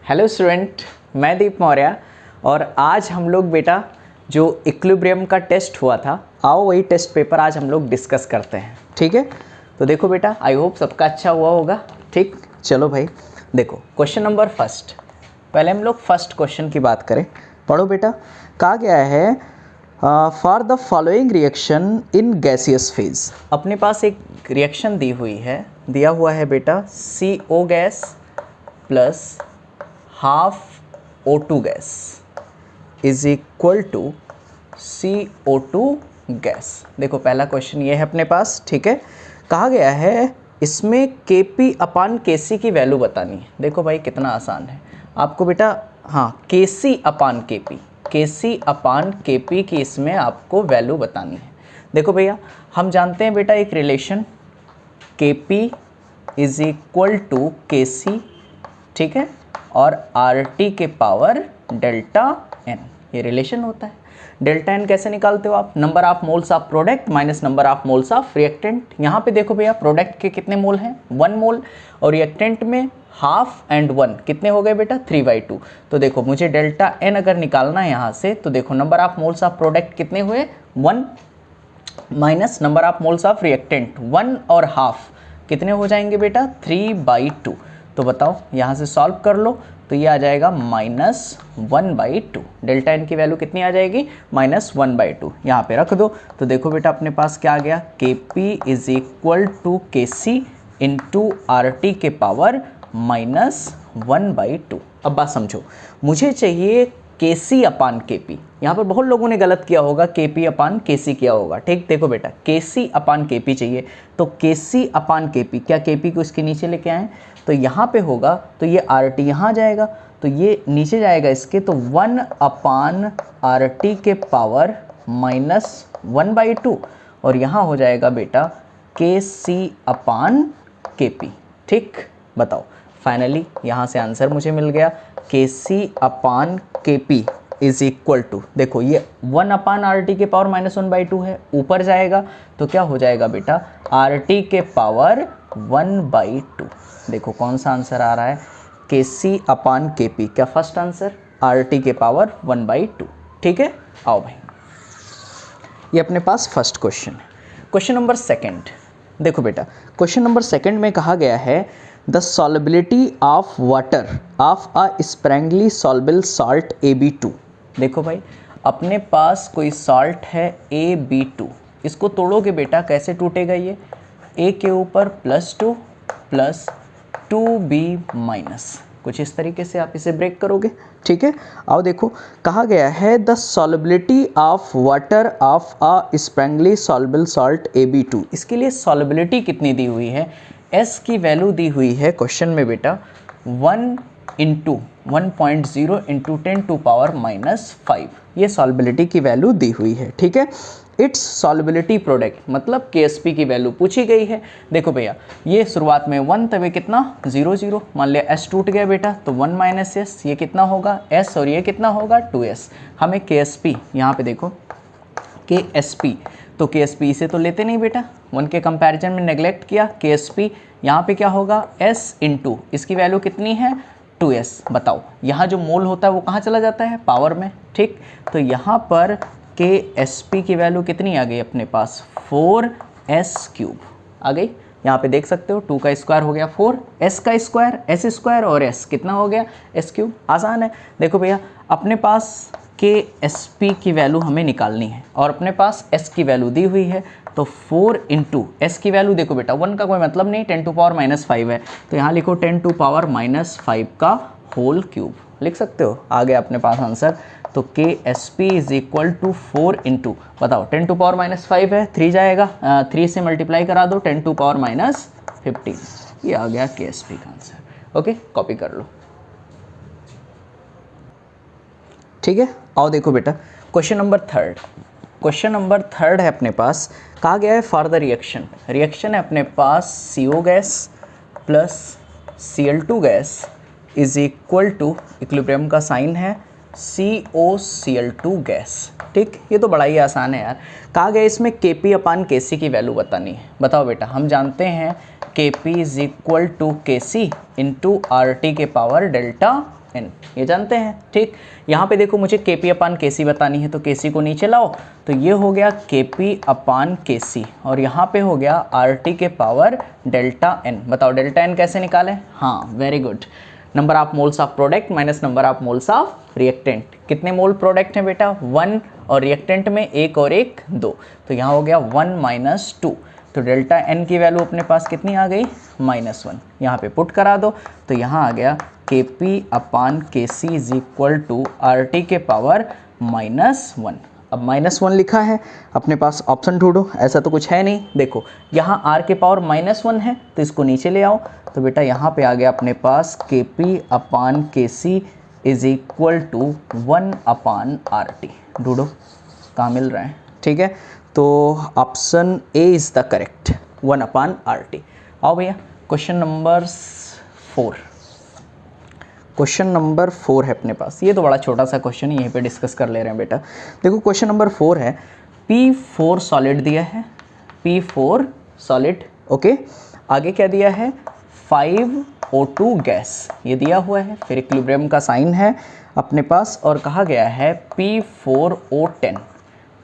Hello student, मैं दीप मौर्य और आज हम लोग बेटा जो इक्विलिब्रियम का टेस्ट हुआ था, आओ वही टेस्ट पेपर आज हम लोग डिस्कस करते हैं। ठीक है, तो देखो बेटा, आई होप सबका अच्छा हुआ होगा। ठीक, चलो भाई देखो क्वेश्चन नंबर फर्स्ट। पहले हम लोग फर्स्ट क्वेश्चन की बात करें। पढ़ो बेटा, कहा गया है for the following reaction in gaseous phase. अपने पास एक रिएक्शन दी हुई है, दिया हुआ है बेटा CO gas plus half O2 gas is equal to CO2 gas. देखो पहला क्वेश्चन ये है अपने पास। ठीक है, कहा गया है इसमें Kp अपान Kc की वैल्यू बतानी है। देखो भाई कितना आसान है आपको बेटा, हाँ Kc upon Kp, Kc upon Kp की इसमें आपको वैल्यू बतानी है। देखो भैया हम जानते हैं बेटा एक relation Kp is equal to Kc, ठीक है, और RT के पावर डेल्टा N, ये रिलेशन होता है। डेल्टा N कैसे निकालते हो आप? Number of moles of product minus number of moles of reactant. यहाँ पे देखो भैया प्रोडक्ट के कितने मोल हैं? 1 मोल, और रिएक्टेंट में हाफ एंड 1 कितने हो गए बेटा? 3/2। तो देखो मुझे डेल्टा N अगर निकालना है यहाँ से, तो देखो number of moles of product कितने हुए? 1 minus number of moles of reactant 1 और हाफ कितने हो जाएंगे बेटा? 3/2। तो बताओ यहाँ से सॉल्व कर लो तो ये आ जाएगा -1/2। डेल्टा एन की वैल्यू कितनी आ जाएगी? -1/2। यहाँ पे रख दो तो देखो बेटा अपने पास क्या आ गया? Kp is equal to Kc into RT के पावर -1/2। अब बात समझो, मुझे चाहिए Kc अपान Kp। यहाँ पर बहुत लोगों ने गलत किया होगा, Kp अपान Kc किया होगा। ठीक, देखो बेटा Kc अपान Kp चाहिए, तो Kc अपान Kp, क्या Kp को इसके नीचे लेके आएँ तो यहाँ पे होगा, तो ये RT यहाँ जाएगा, तो ये नीचे जाएगा इसके, तो 1 अपान RT के पावर -1/2, और यहाँ हो जाएगा बेटा Kc अपान Kp। ठीक, बताओ फाइनली यहाँ से आंसर मुझे मिल गया, Kc upon Kp is equal to, देखो ये 1 अपान RT के पावर -1/2 है, ऊपर जाएगा तो क्या हो जाएगा बेटा? RT के पावर 1/2। देखो कौन सा आंसर आ रहा है? Kc अपान Kp, क्या फर्स्ट आंसर? RT के पावर 1/2। ठीक है, आओ भाई ये अपने पास फर्स्ट क्वेश्चन है। क्वेश्चन नंबर सेकंड देखो बेटा, क्वेश्चन नंबर सेकंड में कहा गया है the solubility of water of a sparingly soluble salt AB2। देखो भाई अपने पास कोई सॉल्ट है AB2, इसको तोड़ोगे बेटा कैसे टूटेगा? ये A के ऊपर +2 प्लस 2B माइनस, कुछ इस तरीके से आप इसे ब्रेक करोगे। ठीक है, आओ देखो कहा गया है the solubility of water of a sparingly soluble salt AB2। इसके लिए सॉल्युबिलिटी कितनी दी हुई है? S की वैल्यू दी हुई है क्वेश्चन में बेटा 1 इंटू 1.0 इंटू 10⁻⁵, ये सॉल्युबिलिटी की वैल्यू दी हुई है। ठीक है, इट्स सॉल्युबिलिटी प्रोडक्ट मतलब KSP की वैल्यू पूछी गई है। देखो भैया ये शुरुआत में 1, तब कितना 0 0, मान लिया S टूट गया बेटा तो 1 - S, ये कितना होगा S, और ये कितना होगा 2S। हमें KSP यहाँ पे देखो KSP, तो KSP इसे तो लेते नहीं बेटा, 1 के कंपैरिजन में नेग्लेक्ट किया। KSP यहाँ पे क्या होगा? S इंटू इसकी वैल्यू कितनी है? 2S। बताओ यहाँ जो मोल होता है वो कहाँ चला जाता है? पावर में। ठीक, तो यहाँ पर KSP की वैल्यू कितनी आ गई अपने पास? 4S³ आ गई। यहाँ पे देख सकते हो 2 का स्क्वायर हो गया 4, S का स्क्वायर S² और S कितना हो गया? S³। आसान है। देखो भैया अपने पास KSP की वैल्यू हमें निकालनी है और अपने पास S की वैल्यू दी हुई है, तो 4 इंटू S की वैल्यू देखो बेटा 1 का कोई मतलब नहीं, 10⁻⁵ है, तो यहाँ लिखो 10⁻⁵ का होल क्यूब लिख सकते हो। आ गया अपने पास आंसर। तो KSP is equal to 4 into, बताओ 10⁻⁵ है, 3 जाएगा, 3 से मल्टीप्लाई करा दो 10⁻⁻15, ये आ गया KSP का आंसर। ओके, कॉपी कर लो। ठीक है, आओ देखो बेटा question number third. Question number third है अपने पास, कहा गया है फॉर द रिएक्शन। रिएक्शन है अपने पास CO gas plus Cl2 gas is equal to, equilibrium का साइन है COCl2 गैस। ठीक, ये तो बड़ा ही आसान है यार। कहा गया इसमें Kp अपान Kc की वैल्यू बतानी है। बताओ बेटा, हम जानते हैं Kp is equal to Kc into RT के पावर डेल्टा n, ये जानते हैं। ठीक, यहाँ पे देखो मुझे Kp अपान Kc बतानी है, तो Kc को नीचे लाओ, तो ये हो गया Kp अपान Kc, और यहाँ पे हो गया RT के पावर डेल्टा n। बताओ डेल्टा n कैसे निकालें? हाँ, very good, number of moles of product minus number of moles of reactant. कितने मोल प्रोडक्ट हैं बेटा? 1, और रिएक्टेंट में 1 और 1 2, तो यहाँ हो गया 1 माइनस 2, तो डेल्टा n की वैल्यू अपने पास कितनी आ गई? -1। यहाँ पे पुट करा दो, तो यहाँ आ गया Kp upon Kc is equal to RT के पावर -1। अब -1 लिखा है, अपने पास ऑप्शन ढूंढो, ऐसा तो कुछ है नहीं। देखो यहाँ r के पावर -1 है, तो इसको नीचे ले आओ, तो बेटा यहाँ पे आ गया अपने पास Kp upon Kc is equal to 1 upon RT। ढूंढो कहाँ मिल रहा है, ठीक है, तो option A is the correct, 1 upon RT। आओ भैया क्वेश्चन नंबर 4। क्वेश्चन नंबर 4 है अपने पास, ये तो बड़ा छोटा सा क्वेश्चन है, यहीं पे डिस्कस कर ले रहे हैं बेटा। देखो क्वेश्चन नंबर 4 है, P4 सॉलिड दिया है, P4 सॉलिड, ओके, आगे क्या दिया है? 5O2 गैस, ये दिया हुआ है, फिर इक्विलिब्रियम का साइन है अपने पास, और कहा गया है P4O10,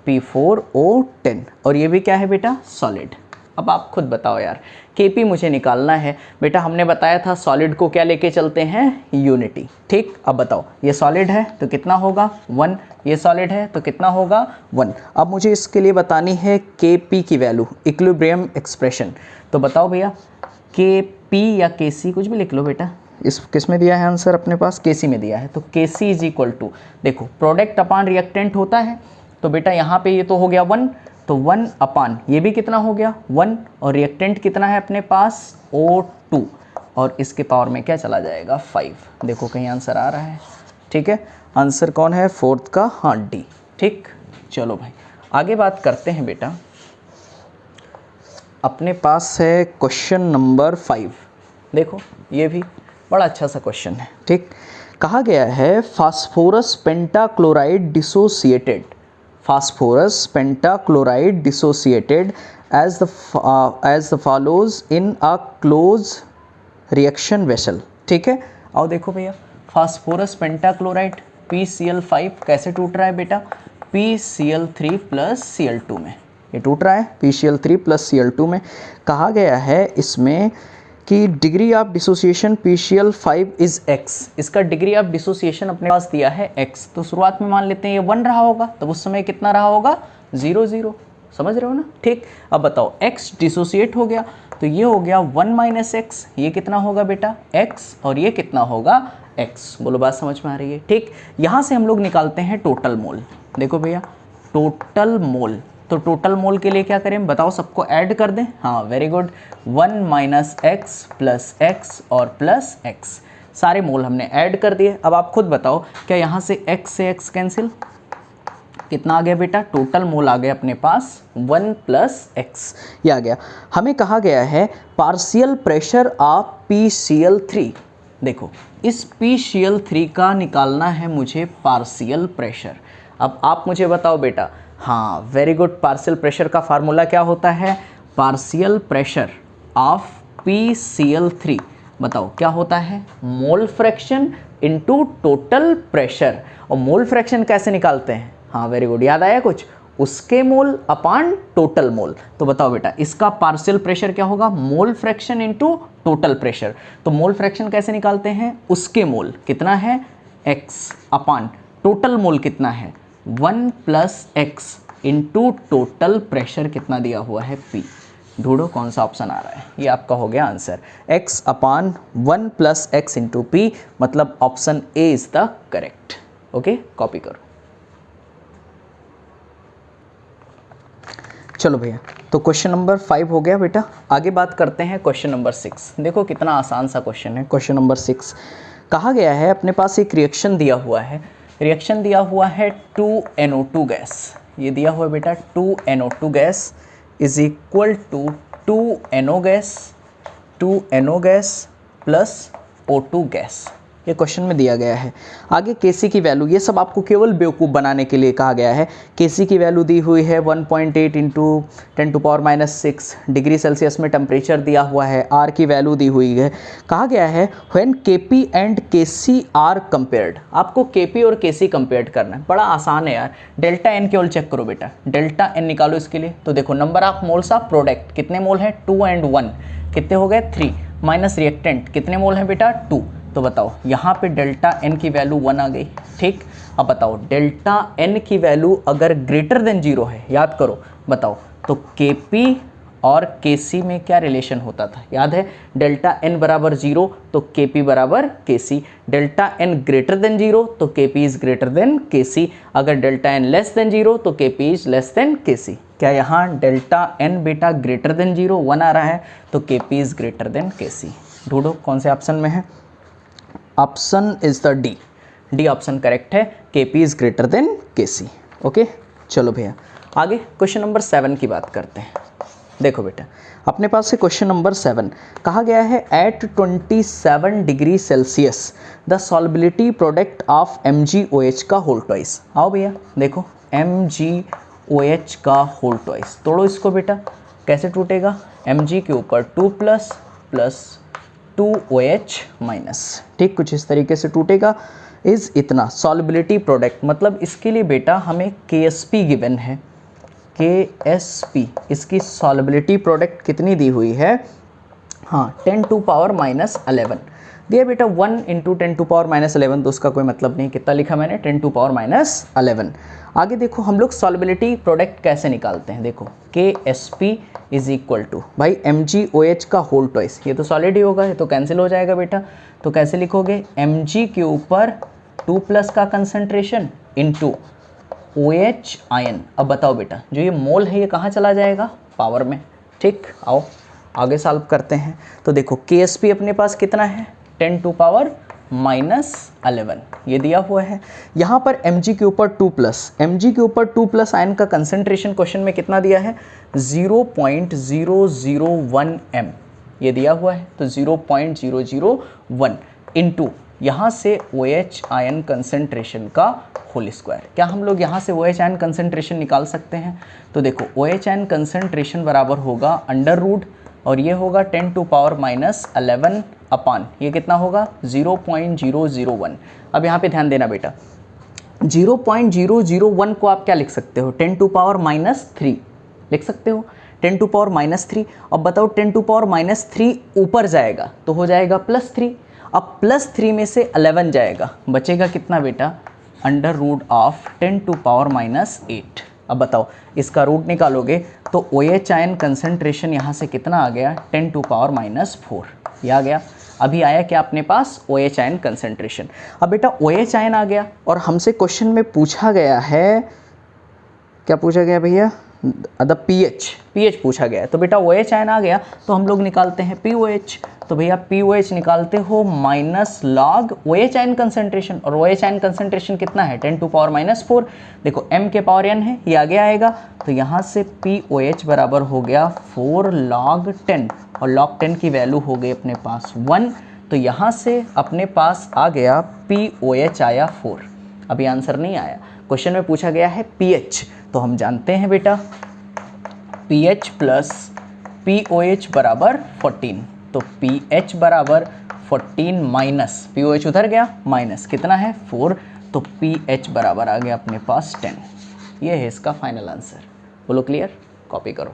P4O10, और ये भी क्या है बेटा? सॉलिड। अब आप खुद बताओ यार, Kp मुझे निकालना है बेटा, हमने बताया था सॉलिड को क्या लेके चलते हैं? यूनिटी। ठीक, अब बताओ ये सॉलिड है तो कितना होगा? 1, ये सॉलिड है तो कितना होगा? 1। अब मुझे इसके लिए बतानी है Kp की वैल्यू, इक्विलिब्रियम एक्सप्रेशन। तो बताओ भैया Kp या Kc कुछ भी लिख लो बेटा, इस किस में दिया है आंसर? अपने पास Kc में दिया है, तो Kc इज इक्वल टू, देखो प्रोडक्ट अपान रिएक्टेंट होता है, तो बेटा यहाँ पे ये तो हो गया 1, तो 1 अपान ये भी कितना हो गया? 1, और रिएक्टेंट कितना है अपने पास? O2, और इसके पावर में क्या चला जाएगा? 5। देखो कहीं आंसर आ रहा है, ठीक है, आंसर कौन है? 4th का, हाँ डी। ठीक, चलो भाई आगे बात करते हैं बेटा, अपने पास है क्वेश्चन नंबर 5। देखो ये भी बड़ा अच्छा सा क्वेश्चन है। ठीक, कहा गया है phosphorus pentachloride dissociated, phosphorus pentachloride dissociated as the follows in a close reaction vessel। ठीक है, आओ देखो भैया, फास्फोरस पेंटाक्लोराइड PCl5 कैसे टूट रहा है बेटा? PCl3 प्लस Cl2 में ये टूट रहा है, PCl3 प्लस Cl2 में। कहा गया है इसमें कि degree of dissociation PCl5 is x, इसका डिग्री ऑफ डिसोसिएशन अपने पास दिया है x, तो शुरुआत में मान लेते हैं ये 1 रहा होगा, तब उस समय कितना रहा होगा? 0 0, समझ रहे हो ना? ठीक, अब बताओ x डिसोसिएट हो गया, तो ये हो गया 1 माइनस एक्स, ये कितना होगा बेटा? x, और ये कितना होगा? x। बोलो बात समझ में आ रही है? ठीक, यहाँ से हम लोग निकालते हैं टोटल मोल। देखो भैया टोटल मोल, तो टोटल मोल के लिए क्या करें बताओ? सबको ऐड कर दें, हाँ very good, 1 minus x plus x और प्लस एक्स, सारे मोल हमने ऐड कर दिए। अब आप खुद बताओ क्या यहाँ से x कैंसिल, कितना आ गया बेटा? टोटल मोल आ गया अपने पास 1 प्लस एक्स, ये आ गया। हमें कहा गया है पार्शियल प्रेशर ऑफ PCl3। देखो इस PCl3 का निकालना है मुझे पार्शियल प्रेशर। अब आप मुझे बताओ बेटा, हाँ वेरी गुड, पार्शियल प्रेशर का फार्मूला क्या होता है? पार्शियल प्रेशर ऑफ PCl3, बताओ क्या होता है? Mole fraction into total pressure. और मोल फ्रैक्शन कैसे निकालते हैं? हाँ वेरी गुड, याद आया कुछ? उसके मोल अपान टोटल मोल। तो बताओ बेटा इसका पार्शियल प्रेशर क्या होगा? मोल फ्रैक्शन इनटू टोटल प्रेशर। तो मोल फ्रैक्शन कैसे निकालते हैं? उसके मोल कितना है? x अपान टोटल मोल कितना है? 1 plus x into total pressure कितना दिया हुआ है? P। ढूंढो कौन सा ऑप्शन आ रहा है, ये आपका हो गया आंसर, x अपान 1 प्लस एक्स इंटू P, मतलब option A is the correct. Okay, copy करो। चलो भैया, तो क्वेश्चन नंबर 5 हो गया बेटा। आगे बात करते हैं क्वेश्चन नंबर 6। देखो कितना आसान सा क्वेश्चन है। क्वेश्चन नंबर 6 कहा गया है अपने पास एक रिएक्शन दिया हुआ है, रिएक्शन दिया हुआ है 2NO2 गैस, ये दिया हुआ है बेटा 2NO2 gas is equal to 2NO gas plus O2 gas, ये क्वेश्चन में दिया गया है। आगे केसी की वैल्यू, ये सब आपको केवल बेवकूफ़ बनाने के लिए कहा गया है। केसी की वैल्यू दी हुई है 1.8 इंटू 10⁻⁶ डिग्री सेल्सियस में टेम्परेचर दिया हुआ है। आर की वैल्यू दी हुई है। कहा गया है when K P and K C are compared, आपको केपी और केसी कंपेयर करना है। बड़ा आसान है यार, डेल्टा एन केवल चेक करो बेटा, डेल्टा एन निकालो इसके लिए। तो देखो number of moles of product कितने मोल है, 2 और 1 कितने हो गए 3, माइनस रिएक्टेंट कितने मोल हैं बेटा 2। तो बताओ यहाँ पे डेल्टा एन की वैल्यू 1 आ गई। ठीक, अब बताओ डेल्टा एन की वैल्यू अगर ग्रेटर देन 0 है, याद करो बताओ, तो केपी और केसी में क्या रिलेशन होता था, याद है, डेल्टा एन बराबर 0 तो केपी बराबर KC, delta N greater than 0 तो KP is greater than KC, अगर डेल्टा एन लेस देन 0 तो KP is less than KC. क्या यहाँ डेल्टा एन बेटा ग्रेटर देन 0 1 आ रहा है, तो KP is greater than KC. ढूंढो कौन से ऑप्शन में है, option is the D, D option correct है, KP is greater than KC. Okay, चलो भैया आगे क्वेश्चन नंबर 7 की बात करते हैं। देखो बेटा अपने पास है क्वेश्चन नंबर 7, कहा गया है at 27 degree Celsius the solubility product of MgOH का होल ट्वाइस। आओ भैया देखो MgOH का होल ट्वाइस, तोड़ो इसको बेटा, कैसे टूटेगा, Mg के ऊपर 2 प्लस 2OH माइनस, ठीक कुछ इस तरीके से टूटेगा। इज इतना सॉल्बिलिटी प्रोडक्ट, मतलब इसके लिए बेटा हमें KSP गिवन है, KSP इसकी सॉल्बिलिटी प्रोडक्ट कितनी दी हुई है, हाँ 10⁻⁻11 दिया बेटा, 1 इंटू 10⁻⁻11 तो उसका कोई मतलब नहीं, कितना लिखा मैंने 10⁻⁻11। आगे देखो हम लोग सॉल्बिलिटी प्रोडक्ट कैसे निकालते हैं, देखो KSP इज इक्वल टू भाई MgOH का होल ट्वाइस, ये तो सॉलिड ही होगा, ये तो कैंसिल हो जाएगा बेटा, तो कैसे लिखोगे Mg के ऊपर 2 प्लस का कंसंट्रेशन इंटू OH आयन। अब बताओ बेटा जो ये मोल है ये कहाँ चला जाएगा, पावर में। ठीक, आओ आगे सॉल्व करते हैं। तो देखो KSP अपने पास कितना है 10⁻⁻11 ये दिया हुआ है। यहाँ पर Mg के ऊपर 2 प्लस, Mg के ऊपर 2 प्लस आयन का कंसंट्रेशन क्वेश्चन में कितना दिया है 0.001 m ये दिया हुआ है, तो 0.001 इंटू यहाँ से OH आयन कंसंट्रेशन का होल स्क्वायर। क्या हम लोग यहाँ से OH आयन कंसंट्रेशन निकाल सकते हैं, तो देखो OH आयन कंसंट्रेशन बराबर होगा अंडर रूट और ये होगा 10⁻⁻11 अपान ये कितना होगा 0.001। अब यहाँ पे ध्यान देना बेटा 0.001 को आप क्या लिख सकते हो 10⁻³ लिख सकते हो, 10⁻³ अब बताओ 10⁻³ ऊपर जाएगा तो हो जाएगा +3, अब +3 में से 11 जाएगा, बचेगा कितना बेटा अंडर रूट ऑफ 10⁻⁸। अब बताओ इसका रूट निकालोगे तो OH आयन कंसंट्रेशन यहाँ से कितना आ गया 10⁻⁴ ये आ गया। अभी आया क्या अपने पास OH आयन कंसंट्रेशन। अब बेटा OH आयन आ गया और हमसे क्वेश्चन में पूछा गया है, क्या पूछा गया भैया, द pH पूछा गया है। तो बेटा OH आयन आ गया तो हम लोग निकालते हैं POH, तो भैया POH निकालते हो minus log OH ion concentration, और OH आयन कंसंट्रेशन कितना है 10⁻⁴। देखो m के पावर n है ये आगे आएगा, तो यहाँ से POH बराबर हो गया 4 log 10 और log 10 की वैल्यू हो गई अपने पास 1, तो यहाँ से अपने पास आ गया POH आया 4। अभी आंसर नहीं आया, क्वेश्चन में पूछा गया है pH, तो हम जानते हैं बेटा pH प्लस POH बराबर 14, तो pH बराबर 14 माइनस POH उधर गया माइनस कितना है 4, तो pH बराबर आ गया अपने पास 10। ये है इसका फाइनल आंसर। बोलो क्लियर, कॉपी करो।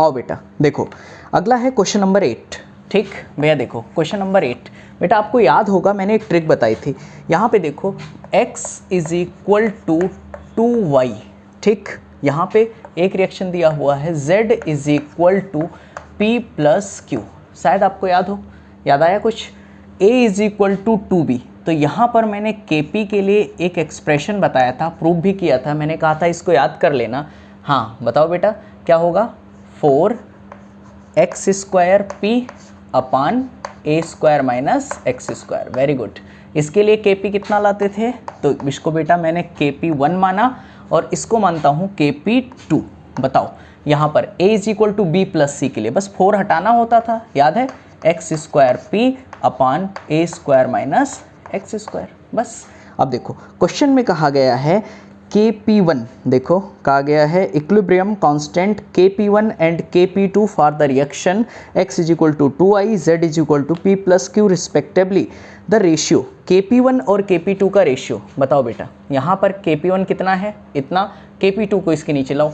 आओ बेटा देखो अगला है क्वेश्चन नंबर 8। ठीक भैया देखो क्वेश्चन नंबर 8 बेटा आपको याद होगा मैंने एक ट्रिक बताई थी, यहाँ पे देखो x is equal to 2y। ठीक, यहाँ पे एक रिएक्शन दिया हुआ है z is equal to p plus q, शायद आपको याद हो, याद आया कुछ, a is equal to 2b। तो यहाँ पर मैंने kp के लिए एक एक्सप्रेशन बताया था, प्रूव भी किया था, मैंने कहा था इसको याद कर लेना। हाँ बताओ बेटा क्या होगा 4x² p अपान a² minus x²। Very good. इसके लिए kp कितना लाते थे, तो इसको बेटा मैंने kp1 माना और इसको मानता हूँ kp2। बताओ यहाँ पर a is equal to b plus C के लिए बस 4 हटाना होता था, याद है X square P upon A square minus X square. बस। अब देखो क्वेश्चन में कहा गया है Kp1, देखो कहा गया है equilibrium constant Kp1 and Kp2 for the reaction x is equal to 2i z is equal to p plus q respectively. The ratio Kp1 और Kp2 का रेशियो बताओ बेटा। यहाँ पर Kp1 कितना है, इतना, Kp2 को इसके नीचे लाओ,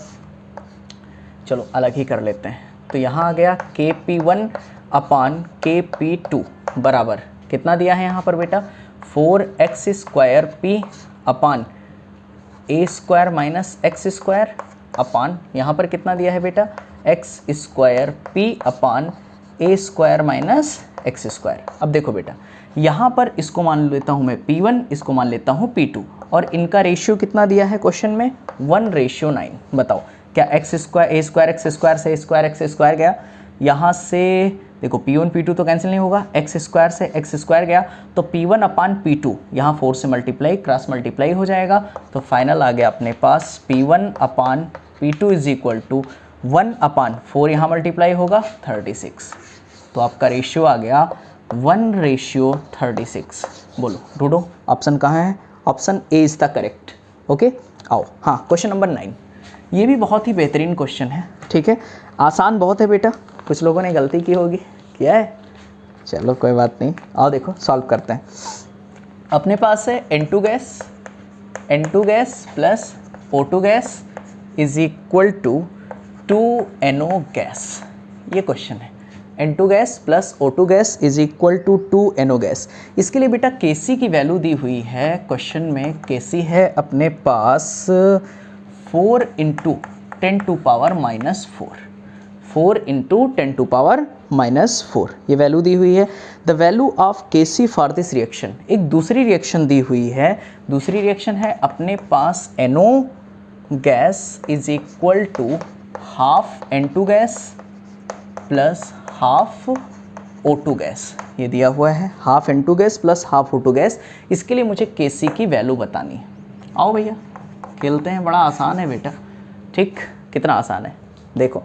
चलो अलग ही कर लेते हैं। तो यहाँ आ गया Kp1 अपान Kp2 बराबर कितना दिया है यहाँ पर बेटा, 4x square p upon A square minus X square upon यहाँ पर कितना दिया है बेटा, X square P upon A square minus X square. अब देखो बेटा यहाँ पर इसको मान लेता हूँ मैं P1, इसको मान लेता हूँ P2 और इनका रेशियो कितना दिया है क्वेश्चन में 1:9। बताओ क्या एक्स स्क्वायर ए स्क्वायर एक्स स्क्वायर से स्क्वायर एक्स स्क्वायर गया, यहाँ से देखो P1 P2 तो कैंसिल नहीं होगा, एक्स स्क्वायर से एक्स स्क्वायर गया तो P1 अपान P2 यहाँ 4 से मल्टीप्लाई क्रॉस मल्टीप्लाई हो जाएगा। तो फाइनल आ गया अपने पास P1 upon P2 is equal to 1 upon 4 यहाँ मल्टीप्लाई होगा 36। तो आपका रेशियो आ गया 1:36। बोलो ढूंढो ऑप्शन कहाँ है, option A is the correct. Okay आओ, हाँ क्वेश्चन नंबर 9, ये भी बहुत ही बेहतरीन क्वेश्चन है, ठीक है, आसान बहुत है बेटा, कुछ लोगों ने गलती की होगी, किया है, चलो कोई बात नहीं। आओ देखो सॉल्व करते हैं। अपने पास है N2 gas plus O2 gas is equal to 2NO gas, ये क्वेश्चन है। N2 gas plus O2 gas is equal to 2NO gas. इसके लिए बेटा Kc की वैल्यू दी हुई है क्वेश्चन में, Kc है अपने पास 4 × 10⁻⁻4, 4 × 10⁻⁻4 ये वैल्यू दी हुई है। The value of Kc for this reaction, एक दूसरी रिएक्शन दी हुई है, दूसरी रिएक्शन है अपने पास NO gas is equal to half N2 gas plus half O2 gas, ये दिया हुआ है half N2 gas plus half O2 gas. इसके लिए मुझे Kc की वैल्यू बतानी है। आओ भैया खेलते हैं, बड़ा आसान है बेटा, ठीक, कितना आसान है देखो।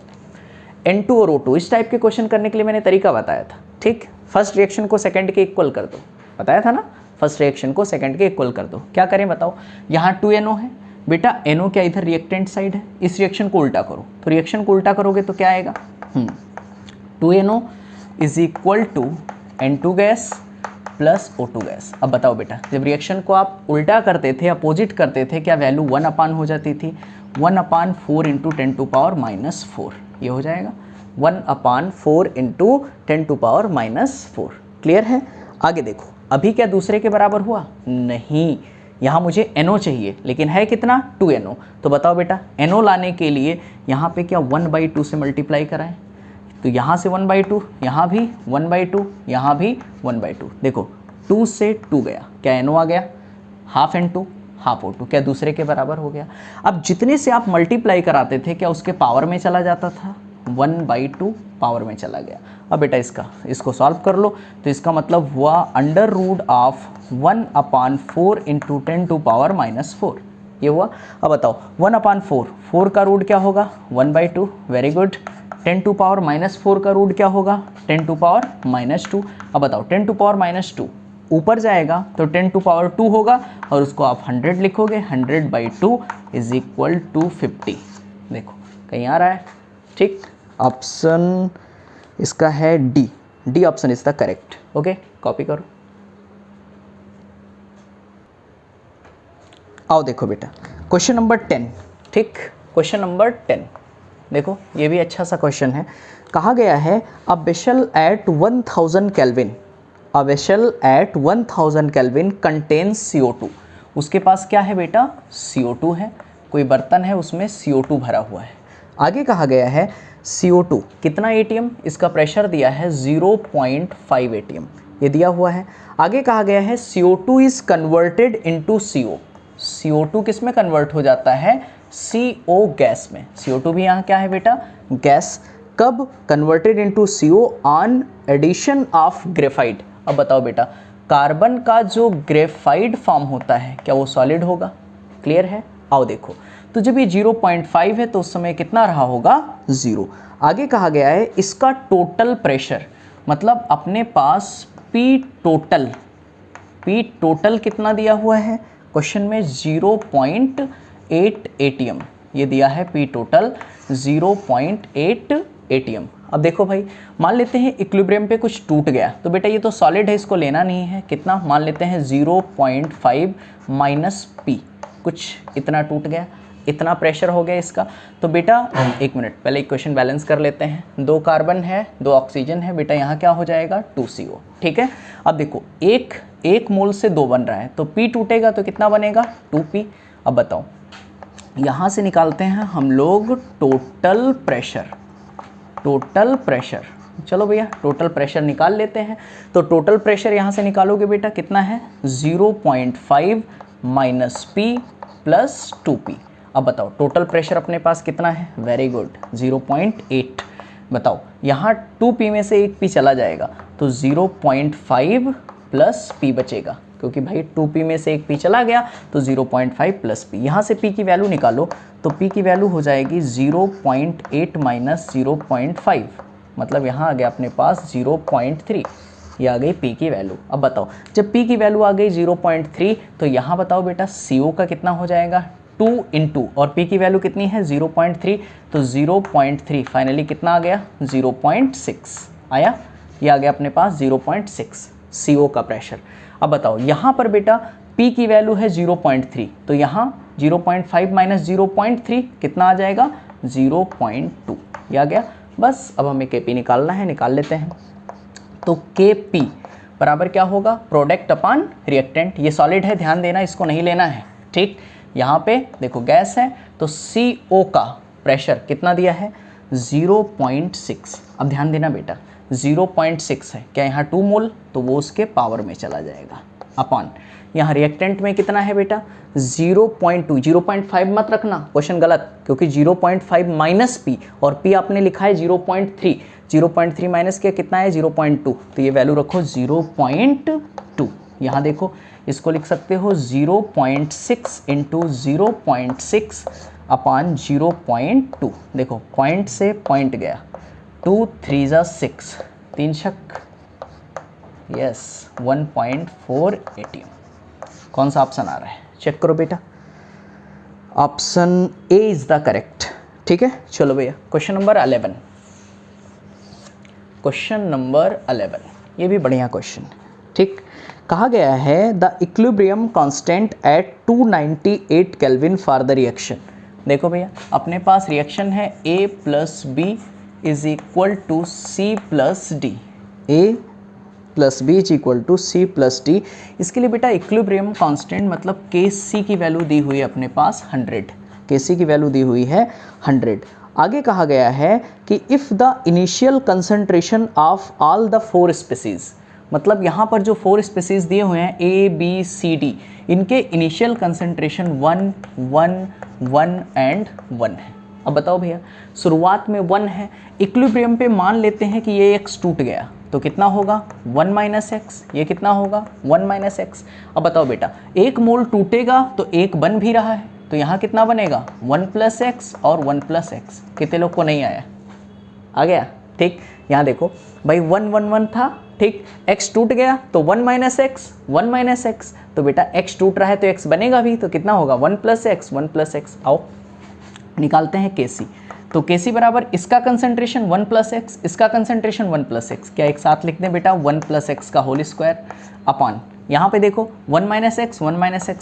N2 और O2 इस टाइप के क्वेश्चन करने के लिए मैंने तरीका बताया था, ठीक, फर्स्ट रिएक्शन को सेकंड के इक्वल कर दो, बताया था ना, फर्स्ट रिएक्शन को सेकंड के इक्वल कर दो। क्या करें बताओ, यहाँ 2NO है बेटा, NO क्या इधर रिएक्टेंट साइड है, इस रिएक्शन को उल्टा करो, तो रिएक्शन को उल्टा करोगे तो क्या आएगा, 2NO is equal to N2 gas plus O2 gas. अब बताओ बेटा जब रिएक्शन को आप उल्टा करते थे, अपोजिट करते थे, क्या वैल्यू 1 अपान हो जाती थी, 1/4 × 10⁻⁻4 ये हो जाएगा 1/4 × 10⁻⁻4। क्लियर है। आगे देखो अभी क्या दूसरे के बराबर हुआ, नहीं, यहाँ मुझे NO चाहिए लेकिन है कितना 2NO। तो बताओ बेटा NO लाने के लिए यहाँ पे क्या 1/2 से मल्टीप्लाई कराएं, तो यहाँ से 1/2, यहाँ भी 1/2, यहाँ भी 1/2। देखो 2 से 2 गया, क्या NO आ गया, हाफ N2 हाफ O2, क्या दूसरे के बराबर हो गया। अब जितने से आप मल्टीप्लाई कराते थे क्या उसके पावर में चला जाता था, 1/2 पावर में चला गया। अब बेटा इसको सॉल्व कर लो, तो इसका मतलब हुआ √1/4 × 10⁻⁻4 ये हुआ। अब बताओ 1/4, 4 का रूट क्या होगा 1/2, वेरी गुड। 10⁻⁻4 का रूट क्या होगा 10⁻²। अब बताओ 10⁻² ऊपर जाएगा तो 10⁻² होगा और उसको आप 100 लिखोगे, 100/2 इज इक्वल टू 50। देखो कहीं आ रहा है, ठीक, ऑप्शन इसका है D option is the correct. Okay copy करो। आओ देखो बेटा क्वेश्चन नंबर 10, ठीक, क्वेश्चन नंबर 10 देखो, ये भी अच्छा सा क्वेश्चन है। कहा गया है a vessel eight 1000 kelvin, a vessel eight 1000 kelvin contains CO2। उसके पास क्या है बेटा CO2 है, कोई बर्तन है उसमें CO2 भरा हुआ है। आगे कहा गया है CO2 कितना ATM, इसका प्रेशर दिया है 0.5 ATM, ये दिया हुआ है। आगे कहा गया है CO2 is converted into CO, CO2 किस में कन्वर्ट हो जाता है CO गैस में। CO2 भी यहाँ क्या है बेटा गैस, कब converted into CO on addition of graphite. अब बताओ बेटा कार्बन का जो ग्रेफाइट फॉर्म होता है क्या वो सॉलिड होगा, क्लियर है। आओ देखो तो जब ये 0.5 है तो उस समय कितना रहा होगा 0। आगे कहा गया है इसका टोटल प्रेशर, मतलब अपने पास P टोटल कितना दिया हुआ है क्वेश्चन में 0.8 ATM, ये दिया है P टोटल 0.8 ATM। अब देखो भाई, मान लेते हैं इक्विलिब्रियम पे कुछ टूट गया, तो बेटा ये तो सॉलिड है, इसको लेना नहीं है। कितना मान लेते हैं 0.5 माइनस P, कुछ इतना टूट गया, इतना प्रेशर हो गया इसका। तो बेटा एक मिनट, पहले इक्वेशन बैलेंस कर लेते हैं। 2 कार्बन है, 2 ऑक्सीजन है, बेटा यहाँ क्या हो जाएगा 2CO। ठीक है, अब देखो एक मोल से 2 बन रहा है, तो P टूटेगा तो कितना बनेगा 2P। अब बताओ, यहाँ से निकालते हैं हम लोग टोटल प्रेशर। चलो भैया टोटल प्रेशर निकाल लेते हैं। तो टोटल प्रेशर यहाँ से निकालोगे बेटा कितना है 0.5 माइनस P प्लस 2P। अब बताओ टोटल प्रेशर अपने पास कितना है, वेरी गुड 0.8। बताओ यहाँ 2P में से एक P चला जाएगा तो 0.5 प्लस P बचेगा, क्योंकि भाई 2P में से एक P चला गया तो 0.5 प्लस P। यहाँ से P की वैल्यू निकालो तो P की वैल्यू हो जाएगी 0.8 माइनस 0.5, मतलब यहाँ आ गया अपने पास 0.3, ये आ गई P की वैल्यू। अब बताओ जब P की वैल्यू आ गई 0.3 तो यहाँ बताओ बेटा CO का कितना हो जाएगा 2 इंटू, और P की वैल्यू कितनी है 0.3, तो 0.3 फाइनली कितना आ गया 0.6 आया, ये आ गया अपने पास 0.6 CO का प्रेशर। अब बताओ यहाँ पर बेटा P की वैल्यू है 0.3, तो यहाँ 0.5 माइनस 0.3 कितना आ जाएगा 0.2, ये आ गया। बस अब हमें Kp निकालना है, निकाल लेते हैं। तो Kp बराबर क्या होगा, प्रोडक्ट अपॉन रिएक्टेंट। ये सॉलिड है, ध्यान देना, इसको नहीं लेना है। ठीक, यहाँ पे देखो गैस है, तो CO का प्रेशर कितना दिया है 0.6। अब ध्यान देना बेटा 0.6 है, क्या यहाँ 2 मोल, तो वो उसके पावर में चला जाएगा अपॉन, यहाँ रिएक्टेंट में कितना है बेटा 0.2, 0.5 मत रखना, क्वेश्चन गलत, क्योंकि 0.5 माइनस P और P आपने लिखा है 0.3, 0.3 माइनस के कितना है 0.2, तो ये वैल्यू रखो 0.2। यहाँ देखो इसको लिख सकते हो 0.6 इंटू 0.6 अपॉन 0.2। देखो पॉइंट से पॉइंट गया, 2 3 जा 6, 3 छक यस 1.4 ATM। कौन सा ऑप्शन आ रहा है चेक करो बेटा, option A is the correct. ठीक है, चलो भैया क्वेश्चन नंबर 11। क्वेश्चन नंबर 11 ये भी बढ़िया क्वेश्चन। ठीक, कहा गया है the equilibrium constant at 298 kelvin for the reaction. देखो भैया अपने पास रिएक्शन है A plus B is equal to C plus D, A plus B is equal to C plus D. इसके लिए बेटा इक्विलिब्रियम कांस्टेंट मतलब Kc की वैल्यू दी हुई है अपने पास 100, Kc की वैल्यू दी हुई है 100। आगे कहा गया है कि if the initial concentration of all the 4 species, मतलब यहाँ पर जो 4 स्पीसीज दिए हुए हैं A B C D, इनके इनिशियल कंसंट्रेशन 1 1 1 एंड 1 है। अब बताओ भैया शुरुआत में 1 है, इक्विलिब्रियम पे मान लेते हैं कि ये x टूट गया तो कितना होगा 1 माइनस एक्स, ये कितना होगा 1 माइनस एक्स। अब बताओ बेटा 1 मोल टूटेगा तो 1 बन भी रहा है, तो यहाँ कितना बनेगा 1 प्लस एक्स और 1 प्लस एक्स। कितने लोग को नहीं आया, आ गया। ठीक, यहाँ देखो भाई 1 1 1 था, ठीक, x टूट गया तो 1 माइनस एक्स 1 माइनस एक्स, तो बेटा x टूट रहा है तो x बनेगा भी, तो कितना होगा 1 प्लस एक्स 1 प्लस एक्स। आओ निकालते हैं Kc। तो Kc बराबर इसका कंसंट्रेशन 1 प्लस एक्स, इसका कंसंट्रेशन 1 प्लस एक्स, क्या एक साथ लिख दें बेटा 1 प्लस एक्स का होल स्क्वायर अपॉन, यहाँ पे देखो 1 माइनस एक्स